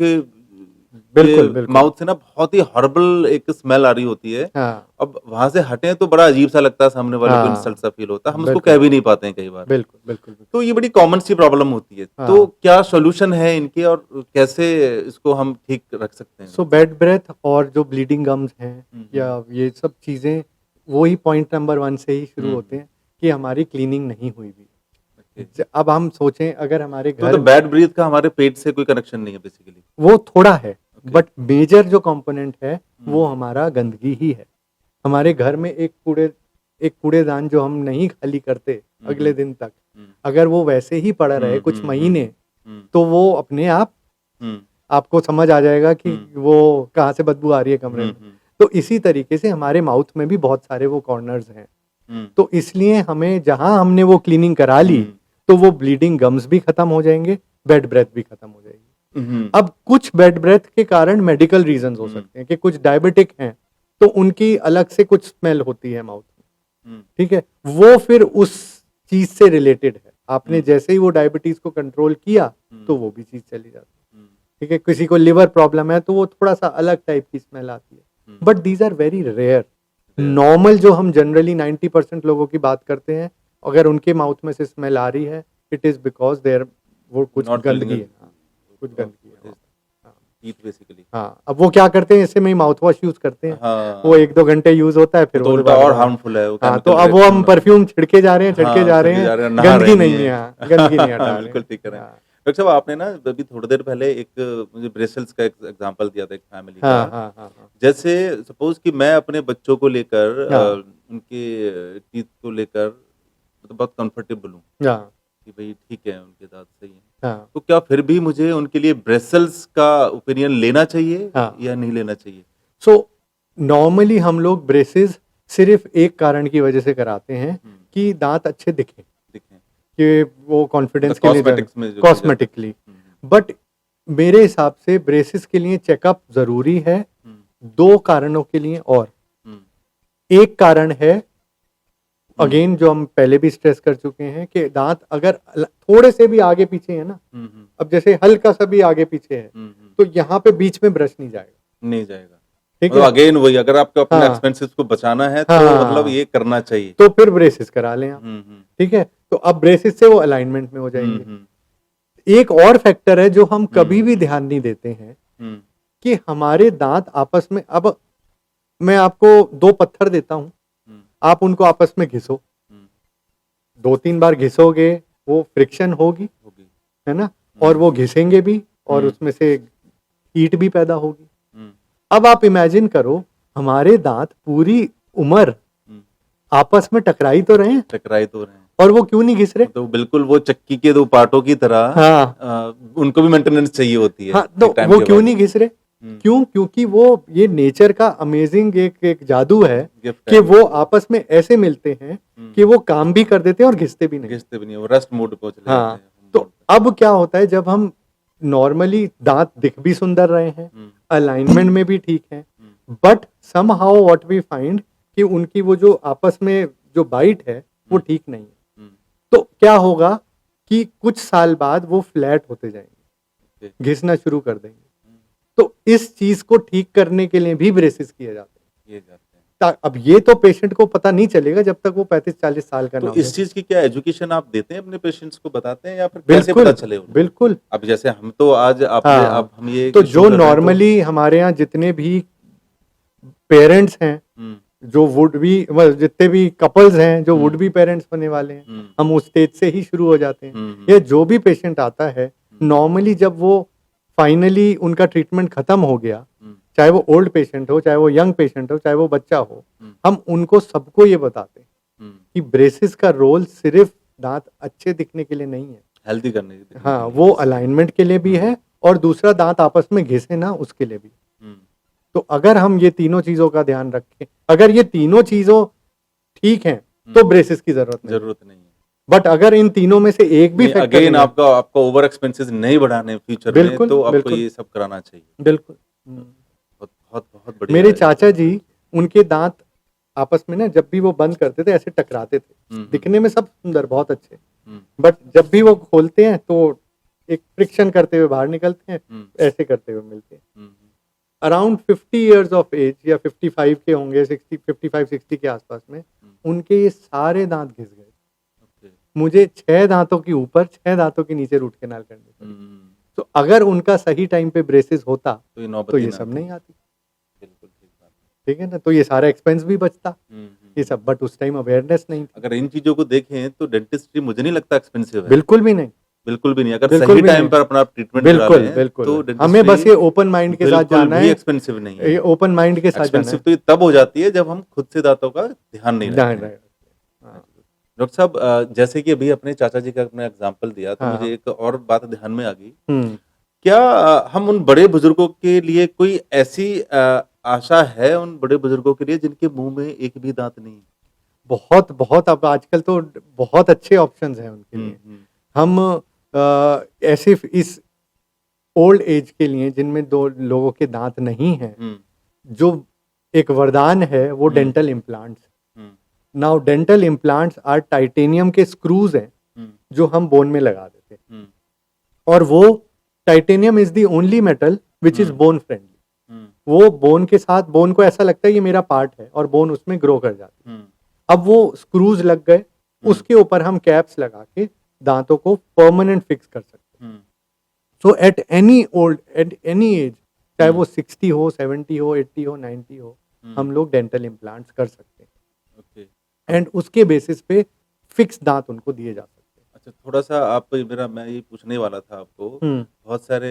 बिल्कुल, के बिल्कुल। माउथ से ना बहुत ही हॉरिबल एक स्मेल आ रही होती है। हाँ, अब वहाँ से हटें तो बड़ा अजीब-सा लगता है, सामने वाले को इंसल्ट हाँ, सा फ़ील होता है। हम उसको बिल्कुल, कह भी नहीं पाते हैं कई बार। बिल्कुल, बिल्कुल, बिल्कुल। तो ये बड़ी कॉमन सी प्रॉब्लम होती है। तो हाँ, क्या सॉल्यूशन है इनके और कैसे इसको हम ठीक रख सकते हैं? सो बैड ब्रेथ और जो ब्लीडिंग गम्स हैं हुँ, या हुँ। ये सब चीज़ें, वो ही पॉइंट नंबर 1 से ही शुरू हुँ, होते हैं कि हमारी क्लीनिंग नहीं हुई हुई ओके। है। अब हम सोचें अगर हमारे तो घर मतलब बैड ब्रीथ का हमारे पेट से कोई कनेक्शन नहीं है बेसिकली। वो थोड़ा है, ओके। बट मेजर जो कंपोनेंट है, वो हुँ, हमारा गंदगी ही है। हमारे घर में एक कूड़ेदान जो हम नहीं खाली करते हुँ, अगले हुँ, दिन तक, हुँ, अगर वो वैसे ही पड़ा रहे हुँ, कुछ हुँ, हुँ, महीने, हुँ, तो वो अपने आप हुँ, आपको समझ आ जाएगा कि हुँ, वो कहाँ से बदबू आ रही है कमरे हुँ, में। हुँ, तो इसी तरीके से हमारे माउथ में भी बहुत सारे वो कॉर्नर्स हैं। हुँ, तो इसलिए हमें जहाँ हमने वो क्लीनिंग करा ली, हुँ, तो वो ब्लीडिंग गम्स भी खत्म हो जाएँगे, बैड ब्रेथ भी खत्म हो जाएगी। हुँ, अब कुछ बेड ब्रेथ के कारण मेडिकल रीज़न्स हो हुँ, सकते हैं कि कुछ डायबिटिक हैं, तो उनकी अलग से कुछ स्मेल होती है माउथ में, हुँ, ठीक है? वो फिर उस चीज़ से रिलेटेड है। आपने हुँ, जैसे ही वो डायबिटीज़ को कंट्रोल किया, हुँ, तो वो भी चीज़ चली जाती है, हुँ, ठीक है? किसी को लिवर प्रॉब्लम है, तो वो थोड़ा-सा अलग टाइप की स्मेल आती है। Hmm, but these are very rare. है। नॉर्मल जो हम जनरली 90% लोगों की बात करते हैं, अगर उनके माउथ में से स्मेल आ रही है, इट इज बिकॉज देयर वो कुछ Not गंदगी feeling है। हाँ, कुछ गंदगी है वहाँ। हाँ, टीथ बेसिकली। हाँ, अब वो क्या करते हैं, ऐसे में ही माउथ वॉश यूज करते हैं, हाँ, वो 1-2 घंटे यूज होता है, फिर तो वो उल्टा दोबारा और दोबारा। हार्मफुल है वो हाँ, तो केमिकल अब वो हम परफ्यूम छिड़के जा रहे हैं, छिड़के जा रहे हैं, नहा गंदगी रहे नहीं है, हाँ, गंदगी नहीं हटा रहे बिल्कुल हैं। ठीक कह रहे हैं। हाँ, डॉक्टर साहब आपने ना अभी थोड़ी देर पहले एक मुझे ब्रेसल्स का एक एग्जांपल दिया था एक फैमिली का। हाँ, हाँ, हाँ, हाँ, जैसे सपोज कि मैं अपने बच्चों को लेकर हाँ, उनके टीथ को लेकर मतलब बहुत कंफर्टेबल हूँ हाँ, कि भाई ठीक है उनके दांत सही हैं। हाँ, तो क्या फिर भी मुझे उनके लिए ब्रेसल्स का ओपिनियन लेना चाहिए हाँ। या नहीं लेना चाहिए? सो नॉर्मली हम लोग ब्रेसेस सिर्फ एक कारण की वजह से कराते हैं हुँ, कि दांत अच्छे दिखें, दिखें। कि वो कॉन्फिडेंस के लिए कॉस्मेटिक्स में जो चीज़ आती है। कॉस्मेटिकली। हुँ, बट मेरे हिसाब से ब्रेसेस के लिए चेकअप जरूरी है, हुँ, 2 कारणों के लिए। और हुँ, एक कारण है, हुँ, अगेन जो हम पहले भी स्ट्रेस कर चुके हैं, कि दांत अगर थोड़े से भी आगे पीछे है ना, हुँ, हुँ, अब जैसे हल्का सा भी आगे पीछे है, हुँ। तो यहाँ पे बीच में ब्रश नहीं जाएगा। नहीं जाएगा। ठीक मतलब है। अगेन वही अगर आपको अपने हाँ, एक्सपेंसेस को बचाना है तो मतलब हाँ, ये करना चाहिए। तो फिर ब्रेसेस करा लें आप। हुँ, हुँ, ठीक है, तो अब ब्रेसेस से वो अलाइनमेंट में हो हुँ, जाएंगे। हुँ, एक और फैक्टर है जो हम कभी हुँ, भी ध्यान नहीं देते हैं, हुँ, कि हमारे दांत आपस में, अब मैं आपको 2 पत्थर देता हूं, हुँ, आप उनको आपस में घिसो, हुँ, 2-3 बार घिसोगे, वो फ्रिक्शन होगी, होगी। है ना, हुँ, और वो घिसेंगे भी, और हुँ, उसमें से हीट भी पैदा होगी। हुँ, अब आप इमेजिन करो, हमारे दांत पूरी उम्र हुँ, आपस में टकरा ही तो रहे हैं, टकराए तो रहे हैं। और वो क्यों नहीं घिस रहे? तो बिल्कुल वो चक्की के 2 पार्टों की तरह हाँ, उनको भी मेंटेनेंस चाहिए होती है हाँ, तो एक टाइम वो के क्यों बाद। नहीं घिस रहे? हुँ, क्यों? क्योंकि वो, ये नेचर का अमेजिंग एक एक जादू है, गिफ्ट कि है। वो आपस में ऐसे मिलते हैं हुँ, कि वो काम भी कर देते हैं और घिसते भी नहीं। घिसते भी नहीं है, वो रस्ट मोड पे चले जाते हाँ, हैं तो मोड पे। अब क्या होता है, जब हम नॉर्मली दांत दिख भी सुंदर रहे हैं, हुँ, अलाइनमेंट में भी ठीक है, hmm, but somehow what we find, कि उनकी वो जो आपस में जो बाइट है, वो हुँ, ठीक नहीं है। हुँ, तो क्या होगा कि कुछ साल बाद वो फ्लैट होते जाएंगे, ओके। घिसना शुरू कर देंगे। हुँ, तो इस चीज को ठीक करने के लिए भी ब्रेसेस किए जाते हैं। ये जाते हैं। अब ये तो पेशेंट को पता नहीं चलेगा जब तक वो 35-40 साल का तो ना हो इस जाए। चीज़ की क्या एजुकेशन आप देते हैं अपने पेशेंट्स को बताते हैं या फिर कैसे पता बिल्कुल, चले उनको? बिल्कुल। अब जैसे हम तो आज आपने हाँ, अब हम ये तो शो जो कर रहे हैं तो नॉर्मली हमारे यहाँ जितने भी पेरेंट्स हैं, हुँ, जो वुड बी, जितने भी कपल्स हैं जो वुड हुँ, बी पेरेंट्स होने वाले हैं, हुँ, हम उस स्टेज से ही शुरू हो जाते हैं। हुँ, या हुँ, जो भी पेशेंट आता है, हुँ, नॉर्मली जब वो फाइनली उनका ट्रीटमेंट खत्म हो गया, हुँ, चाहे वो ओल्ड पेशेंट हो, चाहे वो यंग पेशेंट हो, चाहे वो बच्चा हो, हुँ, हम उनको सबको ये बताते हैं हुँ, कि ब्रेसेस का रोल सिर्फ दांत अच्छे दिखने के लिए नहीं है। हेल्दी करने दिखने के हाँ, लिए वो बेसिकली। अलाइनमेंट के लिए भी हुँ, है, और दूसरा दांत आपस में घिसे ना, उसके लिए भी। हुँ, तो अगर हम ये तीनों चीज़ों का ध्यान रखें, अगर ये तीनों चीज़ों ठीक हैं, तो हुँ, ब्रेसेस की ज़रूरत नहीं है। ज़रूरत नहीं है। बट अगर इन तीनों में से एक भी नहीं फैक्टर अगेन नहीं है, आपका आपको ओवर एक्सपेंसेस नहीं बढ़ाने फ्यूचर में बिल्कुल, तो आपको बिल्कुल, ये सब कराना चाहिए। बिल्कुल। बहुत बहुत बहुत बढ़िया मेरे है ये चाचा तो। जी, उनके दाँत आपस में ना, जब भी वो बंद करते थे, ऐसे टकराते थे। हुँ, हुँ, दिखने में सब सुंदर, बहुत अच्छे, हुँ, बट जब भी वो खोलते हैं, तो एक फ्रिक्शन करते हुए बाहर निकलते हैं, हुँ, ऐसे करते हुए मिलते हैं। हुँ, हुँ, अराउंड 50 इयर्स ऑफ एज, या 55 के होंगे, 60, 55-60 के आसपास में, हुँ, उनके ये सारे दांत घिस गए। ओके। मुझे 6 दांतों के ऊपर, 6 दांतों के नीचे रूट कैनाल करनी पड़ी। हुँ, तो अगर उनका सही टाइम पे ब्रेसेस होता, तो ये तो नौबत ही ये ना सब आती। नहीं आती। बिल्कुल ठीक बात है। ठीक है ना? तो ये सारा एक्सपेंस भी बचता, हुँ, ये हुँ। सब, बट उस टाइम अवेयरनेस नहीं थी। अगर इन चीज़ों को देखें तो डेंटिस्ट्री मुझे नहीं लगता एक्सपेंसिव है। बिल्कुल भी नहीं, बिल्कुल भी नहीं, अगर बिल्कुल सही भी टाइम नहीं। पर अपना आप ट्रीटमेंट करा बिल्कुल, लें तो बिल्कुल। हमें डेंटिस्ट्री बस ये ओपन माइंड के साथ बिल्कुल जाना भी है, एक्सपेंसिव नहीं है। ये ओपन माइंड के साथ जाना एक्सपेंसिव है। तो ये तब हो जाती है जब हम खुद से दाँतों का ध्यान नहीं ध्यान रखते हैं। रहे। हाँ हाँ, जी। डॉक्टर साहब जैसे कि अभी अपने चाचा जी का आपने एग्ज़ाम्पल दिया तो मुझे हाँ। एक और बात ध्यान में आ गई। हुँ। क्या हम उन बड़े बुजुर्गों के लिए कोई ऐसी आशा है उन बड़े बुजुर्गों के लिए जिनके मुँह में एक भी दाँत नहीं है? बहुत, बहुत, अब आजकल तो बहुत अच्छे ऑप्शंस हैं उनके हुँ, लिए। हुँ, हम ऐसे इस ओल्ड एज के लिए, जिनमें 2 लोगों के दाँत नहीं हैं, हुँ, जो एक वरदान है, वो hmm, dental implants. Hmm, now dental implants are titanium के स्क्रूज हैं, हुँ, जो हम बोन में लगा देते हैं, हुँ, और वो titanium is the only metal which is hmm, bone friendly. Hmm, वो बोन के साथ, बोन को ऐसा लगता है ये मेरा पार्ट है और बोन उसमें ग्रो कर जाती है। अब वो स्क्रूज लग गए, उसके ऊपर हम कैप्स लगा के दांतों को परमानेंट फिक्स कर सकते हैं। सो एट एनी एज, चाहे वो 60 हो, 70 हो, 80 हो, 90 हो, हम लोग डेंटल इम्प्लांट्स कर सकते हैं एंड उसके बेसिस पे फिक्स दांत उनको दिए जा सकते हैं। अच्छा, थोड़ा-सा आप मेरा मैं ये पूछने वाला था आपको, बहुत सारे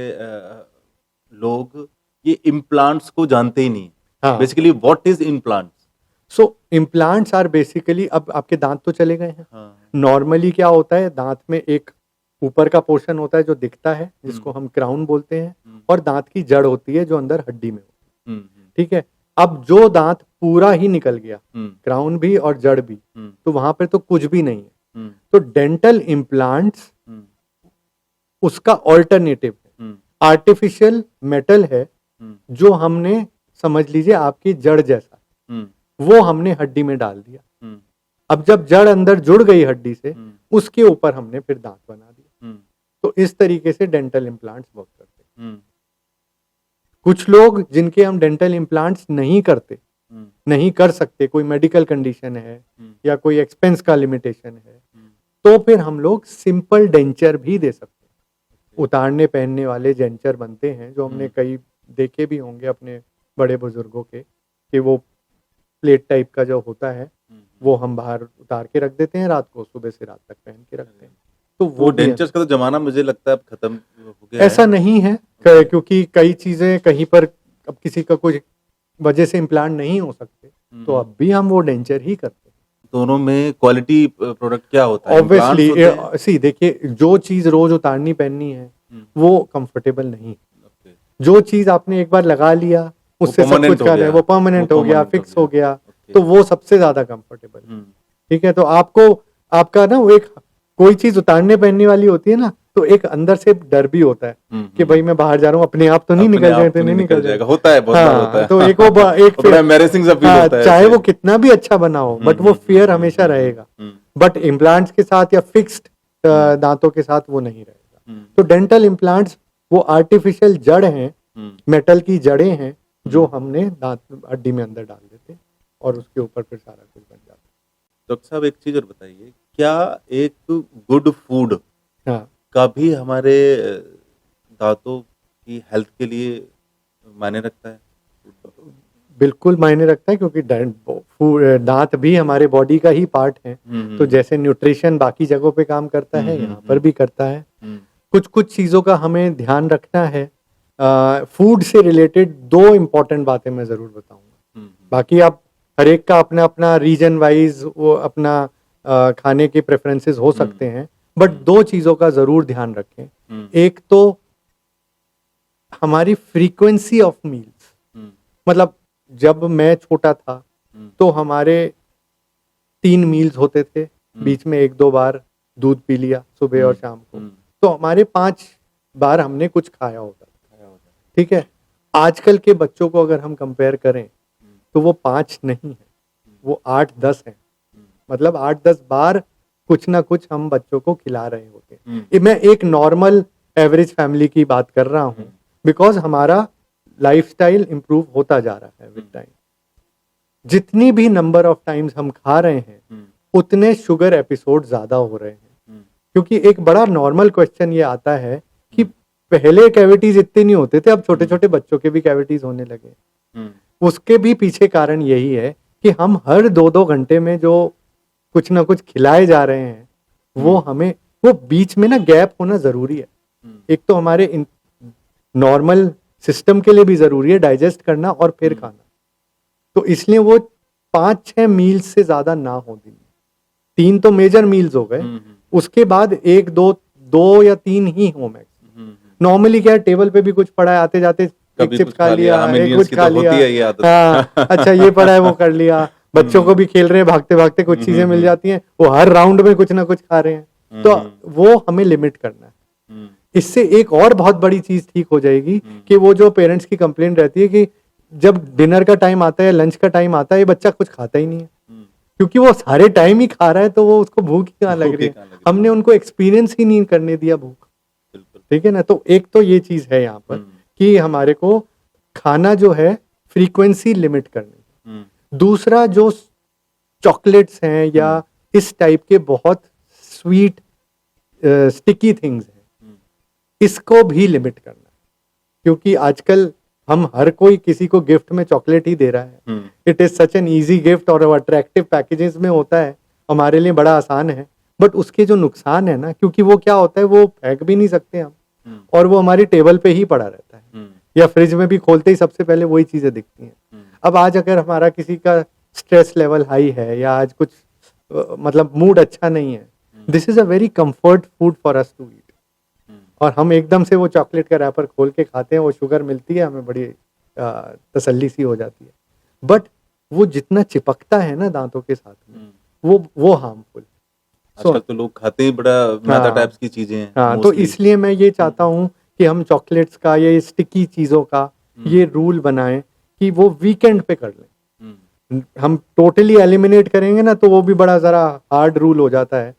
लोग ये इम्प्लांट्स को जानते ही नहीं। हाँ। Basically what is implants? So implants are basically, अब आपके दांत तो चले गए हैं। हाँ। नॉर्मली क्या होता है, दांत में एक ऊपर का पोर्शन होता है जो दिखता है, जिसको हम क्राउन बोलते हैं, और दांत की जड़ होती है जो अंदर हड्डी में होती है। ठीक है, अब जो दांत पूरा ही निकल गया, क्राउन भी और जड़ भी, तो वहां पे तो कुछ भी नहीं है। तो डेंटल इम्प्लांट्स उसका ऑल्टरनेटिव है, आर्टिफिशियल मेटल है जो हमने, समझ लीजिए आपकी जड़ जैसा, वो हमने हड्डी में डाल दिया। अब जब जड़ अंदर जुड़ गई हड्डी से, उसके ऊपर हमने फिर दांत बना दिया। तो इस तरीके से डेंटल इम्प्लांट्स वर्क करते हैं। कुछ लोग जिनके हम डेंटल इम्प्लांट्स नहीं करते, नहीं कर सकते, कोई मेडिकल कंडीशन है या कोई एक्सपेंस का लिमिटेशन है, तो फिर हम लोग सिंपल डेंचर भी दे सकते हैं। उतारने पहनने वाले डेंचर बनते हैं जो हमने कई देखे भी होंगे अपने बड़े बुजुर्गों के, कि वो प्लेट टाइप का जो होता है, वो हम बाहर उतार के रख देते हैं, रात को सुबह से रात तक पहन के रखते हैं। तो वो डेंचर्स का तो जमाना मुझे लगता है अब खत्म हो गया ऐसा है। नहीं है, क्योंकि कई चीजें कहीं पर, अब किसी का कुछ वजह से इम्प्लांट नहीं हो सकते, तो अब भी हम वो डेंचर ही करते हैं। दोनों में क्वालिटी प्रोडक्ट क्या होता है? ऑब्वियसली Implants होते हैं? सी देखिए, जो चीज रोज उतारनी पहननी है वो कंफर्टेबल नहीं है। Okay. जो चीज आपने एक बार लगा लिया, उससे सब permanent कुछ हो कर गया। है, वो परमानेंट वो हो गया, permanent फिक्स हो हो गया। गया, तो वो सबसे ज्यादा कंफर्टेबल है। ठीक है, तो आपको, आपका ना वो एक, कोई चीज उतारने पहनने वाली होती है ना, तो एक अंदर से डर भी होता है कि भाई मैं बाहर जा रहा हूँ, अपने आप तो नहीं अपने निकल आप जाए, तो तो नहीं निकल जाएगा। होता है, बहुत बार होता है। तो एक वो एक बड़ा embarrassing सा feel होता है चाहे ऐसे। वो कितना भी अच्छा बना हो, बट वो फियर हमेशा रहेगा। बट इम्प्लांट्स के साथ या फिक्स्ड दांतों के साथ वो नहीं रहेगा। तो डेंटल इम्प्लांट्स वो आर्टिफिशियल जड़ हैं, मेटल की जड़ें हैं, जो हमने दांत हड्डी में अंदर डाल देते हैं और उसके ऊपर फिर सारा कुछ बन जाता है। डॉक्टर साहब, एक चीज और बताइए, क्या एक गुड फूड हाँ, का भी हमारे दांतों की हेल्थ के लिए मायने रखता है? बिल्कुल मायने रखता है, क्योंकि दांत भी हमारे बॉडी का ही पार्ट है। तो जैसे न्यूट्रिशन बाकी जगहों पे काम करता है, यहाँ पर भी करता है। कुछ कुछ चीज़ों का हमें ध्यान रखना है। फूड से रिलेटेड 2 इम्पॉर्टेंट बातें मैं ज़रूर बताऊंगा। बाकी आप हर एक का अपना अपना रीजन वाइज वो अपना खाने के प्रेफरेंसेस हो सकते हैं, बट 2 चीज़ों का ज़रूर ध्यान रखें। एक तो हमारी फ्रीक्वेंसी ऑफ मील्स, मतलब जब मैं छोटा था तो हमारे 3 मील्स होते थे, बीच में 1-2 बार दूध पी लिया सुबह और शाम को, तो हमारे 5 बार हमने कुछ खाया होता था। ठीक है, आजकल के बच्चों को अगर हम कंपेयर करें तो वो 5 नहीं है, वो 8-10 है। मतलब 8-10 बार कुछ ना कुछ हम बच्चों को खिला रहे होते हैं। मैं एक नॉर्मल एवरेज फैमिली की बात कर रहा हूँ, बिकॉज हमारा लाइफस्टाइल इंप्रूव होता जा रहा है विद टाइम। जितनी भी नंबर ऑफ टाइम्स हम खा रहे हैं, उतने शुगर एपिसोड ज्यादा हो रहे हैं। क्योंकि एक बड़ा नॉर्मल क्वेश्चन ये आता है कि पहले कैविटीज इतने नहीं होते थे, अब छोटे छोटे बच्चों के भी कैविटीज होने लगे। उसके भी पीछे कारण यही है कि हम हर 2-2 घंटे में जो कुछ ना कुछ खिलाए जा रहे हैं, वो हमें, वो बीच में ना गैप होना जरूरी है। एक तो हमारे नॉर्मल सिस्टम के लिए भी जरूरी है डाइजेस्ट करना और फिर खाना। तो इसलिए वो 5-6 मील्स से ज्यादा ना हो दिन में। 3 तो मेजर मील्स हो गए, उसके बाद 1-2 या 3 ही हो मैक्स। नॉर्मली क्या है, टेबल पे भी कुछ पड़ा है, आते जाते एक चिप्स खा लिया, एक कुछ खा लिया, हाँ अच्छा ये पड़ा है वो कर लिया। बच्चों को भी खेल रहे हैं, भागते भागते कुछ चीजें मिल जाती हैं, वो हर राउंड में कुछ ना कुछ खा रहे हैं। तो वो हमें लिमिट करना है। इससे एक और बहुत बड़ी चीज ठीक हो जाएगी कि वो जो पेरेंट्स की कंप्लेंट रहती है कि जब डिनर का टाइम आता है, लंच का टाइम आता है, ये बच्चा कुछ खाता ही नहीं है, क्योंकि वो सारे टाइम ही खा रहा है, तो वो उसको भूख ही कहाँ लग रही है। हमने उनको एक्सपीरियंस ही नहीं करने दिया भूख। ठीक है ना, तो एक तो ये चीज है यहाँ पर कि हमारे को खाना जो है फ्रीक्वेंसी लिमिट करनी। हम्म, दूसरा जो चॉकलेट्स हैं या इस टाइप के बहुत स्वीट स्टिकी थिंग्स हैं, हम्म, इसको भी लिमिट करना, क्योंकि आजकल हम हर कोई किसी को गिफ्ट में चॉकलेट ही दे रहा है। Hmm, it is such an easy gift और अट्रैक्टिव पैकेजेस में होता है, हमारे लिए बड़ा आसान है। बट उसके जो नुकसान है ना, क्योंकि वो क्या होता है, वो फेंक भी नहीं सकते हम, हम्म, और वो हमारी टेबल पे ही पड़ा रहता है, हम्म, या फ्रिज में भी खोलते ही सबसे पहले वही चीजें दिखती हैं। हम्म, अब आज अगर हमारा किसी का स्ट्रेस लेवल हाई है या आज कुछ मतलब मूड अच्छा नहीं है, this is a very comfort food for us to eat, hmm, और हम एकदम से वो चॉकलेट का रैपर खोल के खाते हैं, वो शुगर मिलती है हमें, बड़ी तसल्ली सी हो जाती है। बट वो जितना चिपकता है ना दांतों के साथ में, हम्म। वो हार्मफुल। आजकल तो लोग खाते ही बड़ा मैदा हाँ टाइप्स की चीजें हैं हाँ, तो मोस्टली। इसलिए मैं ये चाहता हूँ कि हम चॉकलेट्स का या स्टिकी चीज़ों का ये रूल बनाएं कि वो वीकेंड पे कर लें। हम टोटली एलिमिनेट करेंगे ना तो वो भी बड़ा ज़रा हार्ड रूल हो जाता है।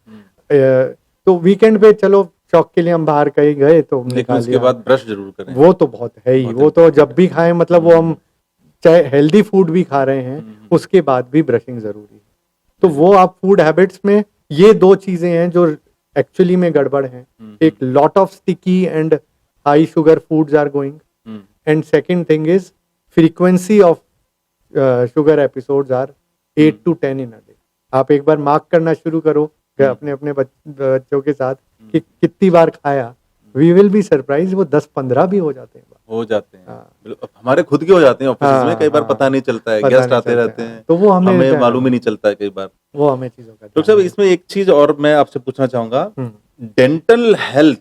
तो वीकेंड पे चलो शौक के लिए हम बाहर कहीं गए तो लेकिन निकाल उसके लिया, बाद ब्रश जरूर करें। वो तो बहुत है ही, बहुत वो तो important जब भी खाएं, मतलब वो हम चाहे हेल्दी फूड भी खा रहे हैं उसके बाद भी ब्रशिंग जरूरी है। तो वो आप फूड हैबिट्स में ये दो चीजें हैं जो एक्चुअली में गड़बड़ हैं। एक lot of sticky and high sugar foods are going, and second thing is frequency of sugar episodes are 8 to 10 in a day. आप एक बार मार्क करना शुरू करो अपने अपने बच्चों के साथ कि कितनी बार खाया, वी विल बी सरप्राइज, वो 10-15 भी हो जाते हैं। हो जाते हैं। हाँ। बिल्कुल, हमारे खुद के हो जाते हैं ऑफिस में, कई बार हाँ, पता नहीं चलता है, पता गेस्ट नहीं आते चलता रहते है। हैं, तो वो हमें मालूम ही नहीं चलता है कई बार। वो हमें चीजों का डॉक्टर साहब, इसमें एक चीज और मैं आपसे पूछना चाहूंगा, हम्म, डेंटल हेल्थ,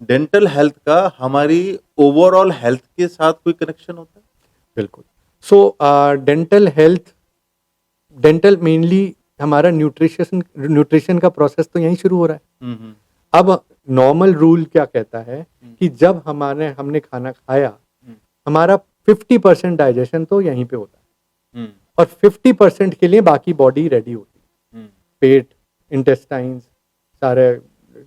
डेंटल हेल्थ का हमारी ओवरऑल हेल्थ के साथ कोई कनेक्शन होता है? बिल्कुल। So dental health, dental mainly हमारा न्यूट्रिशन का प्रोसेस तो यहीं शुरू हो रहा है। हम्म, अब नॉर्मल रूल क्या कहता है कि जब हमने खाना खाया, हमारा 50% डाइजेशन तो यहीं पे होता है, हम्म, और 50% के लिए बाकी बॉडी रेडी होती है। हम्म, पेट, इंटेस्टाइन्स, सारे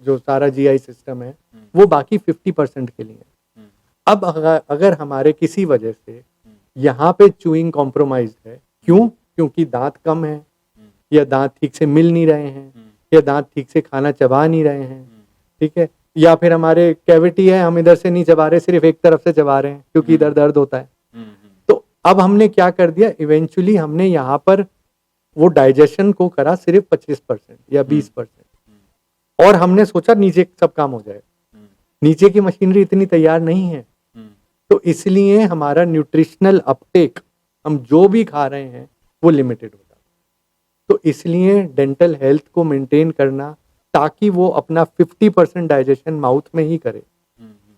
जो सारा जीआई सिस्टम है वो बाकी 50% के लिए है। अब अगर हमारे किसी वजह से यहाँ पे च्यूइंग कॉम्प्रोमाइज है, क्यों? क्योंकि दांत कम है, या दांत ठीक से मिल नहीं रहे हैं, या दांत ठीक से खाना चबा नहीं रहे हैं, ठीक है, या फिर हमारे कैविटी है, हम इधर से नहीं चबा रहे, सिर्फ एक तरफ से चबा रहे हैं क्योंकि इधर दर्द होता है। तो अब हमने क्या कर दिया, इवेंचुअली हमने यहाँ पर वो डाइजेशन को करा सिर्फ 25% या 20%, और हमने सोचा नीचे सब काम हो जाए। नीचे की मशीनरी इतनी तैयार नहीं है, तो इसलिए हमारा न्यूट्रिशनल अपटेक, हम जो भी खा रहे हैं वो लिमिटेड होता है। तो इसलिए डेंटल हेल्थ को मेंटेन करना, ताकि वो अपना 50% डाइजेशन माउथ में ही करे,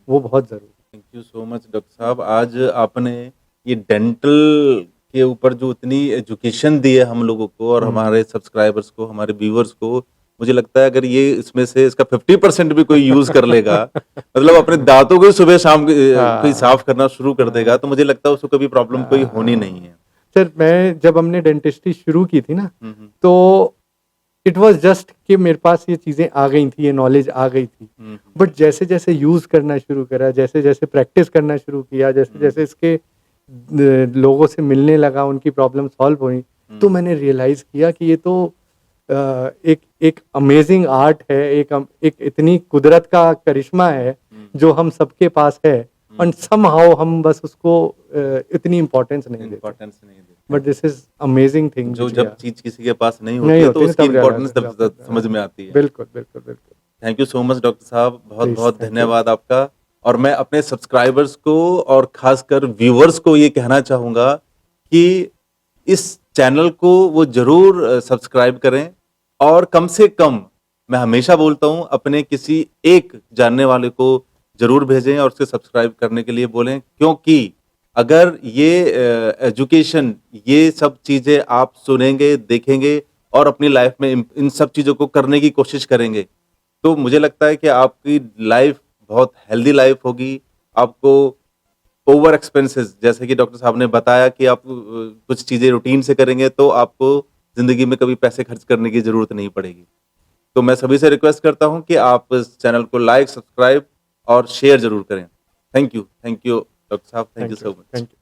वो बहुत जरूरी है। Thank you so much doctor साहब, आज आपने ये डेंटल के ऊपर जो इतनी एजुकेशन दी है हम लोगों को और हमारे सब्सक्राइबर्स को, हमारे व्यूअर्स को, मुझे लगता है अगर ये इसमें से इसका 50% भी कोई यूज कर लेगा, मतलब अपने दांतों को ही सुबह शाम कोई साफ करना शुरू कर देगा, तो मुझे लगता है उसको कभी प्रॉब्लम कोई होनी नहीं है। सर, मैं जब हमने डेंटिस्ट्री शुरू की थी ना, हम्म, तो इट वाज जस्ट कि मेरे पास ये चीज़ें आ गई थी, ये नॉलेज आ गई थी। बट जैसे जैसे यूज़ करना शुरू करा, जैसे जैसे प्रैक्टिस करना शुरू किया, जैसे जैसे इसके लोगों से मिलने लगा, उनकी प्रॉब्लम सॉल्व हुई, तो मैंने रियलाइज़ किया कि ये तो एक एक अमेजिंग आर्ट है, एक इतनी कुदरत का करिश्मा है जो हम सबके पास है, और समहाउ हम बस उसको इतनी इम्पोर्टेंस नहीं देते। इम्पोर्टेंस नहीं देते। But this is amazing thing, जो जब चीज किसी के पास नहीं होती नहीं है तो होती ना, उसकी तब इम्पोर्टेंस realize तब होता है। समझ में आती है। बिल्कुल बिल्कुल बिल्कुल। Thank you so much doctor साहब, बहुत Please, बहुत thank you. धन्यवाद आपका। और मैं अपने सब्सक्राइबर्स को और खासकर व्यूअर्स को ये कहना चाहूंगा कि इस चैनल को वो जरूर सब्सक्राइब करें, और कम से कम, मैं हमेशा बोलता हूं, अपने किसी एक जानने वाले को जरूर भेजें और उसके सब्सक्राइब करने के लिए बोलें, क्योंकि अगर ये एजुकेशन, ये सब चीजें आप सुनेंगे, देखेंगे और अपनी लाइफ में इन सब चीजों को करने की कोशिश करेंगे, तो मुझे लगता है कि आपकी लाइफ बहुत हेल्दी लाइफ होगी। आपको ओवर एक्सपेंसेस, जैसे कि डॉक्टर साहब ने बताया कि आप कुछ चीजें रूटीन से करेंगे तो आपको जिंदगी में कभी पैसे खर्च करने की जरूरत नहीं पड़ेगी। तो मैं सभी से रिक्वेस्ट करता हूं कि आप इस चैनल को लाइक, सब्सक्राइब और शेयर जरूर करें। थैंक यू डॉक्टर साहब, thank you so much. Thank you.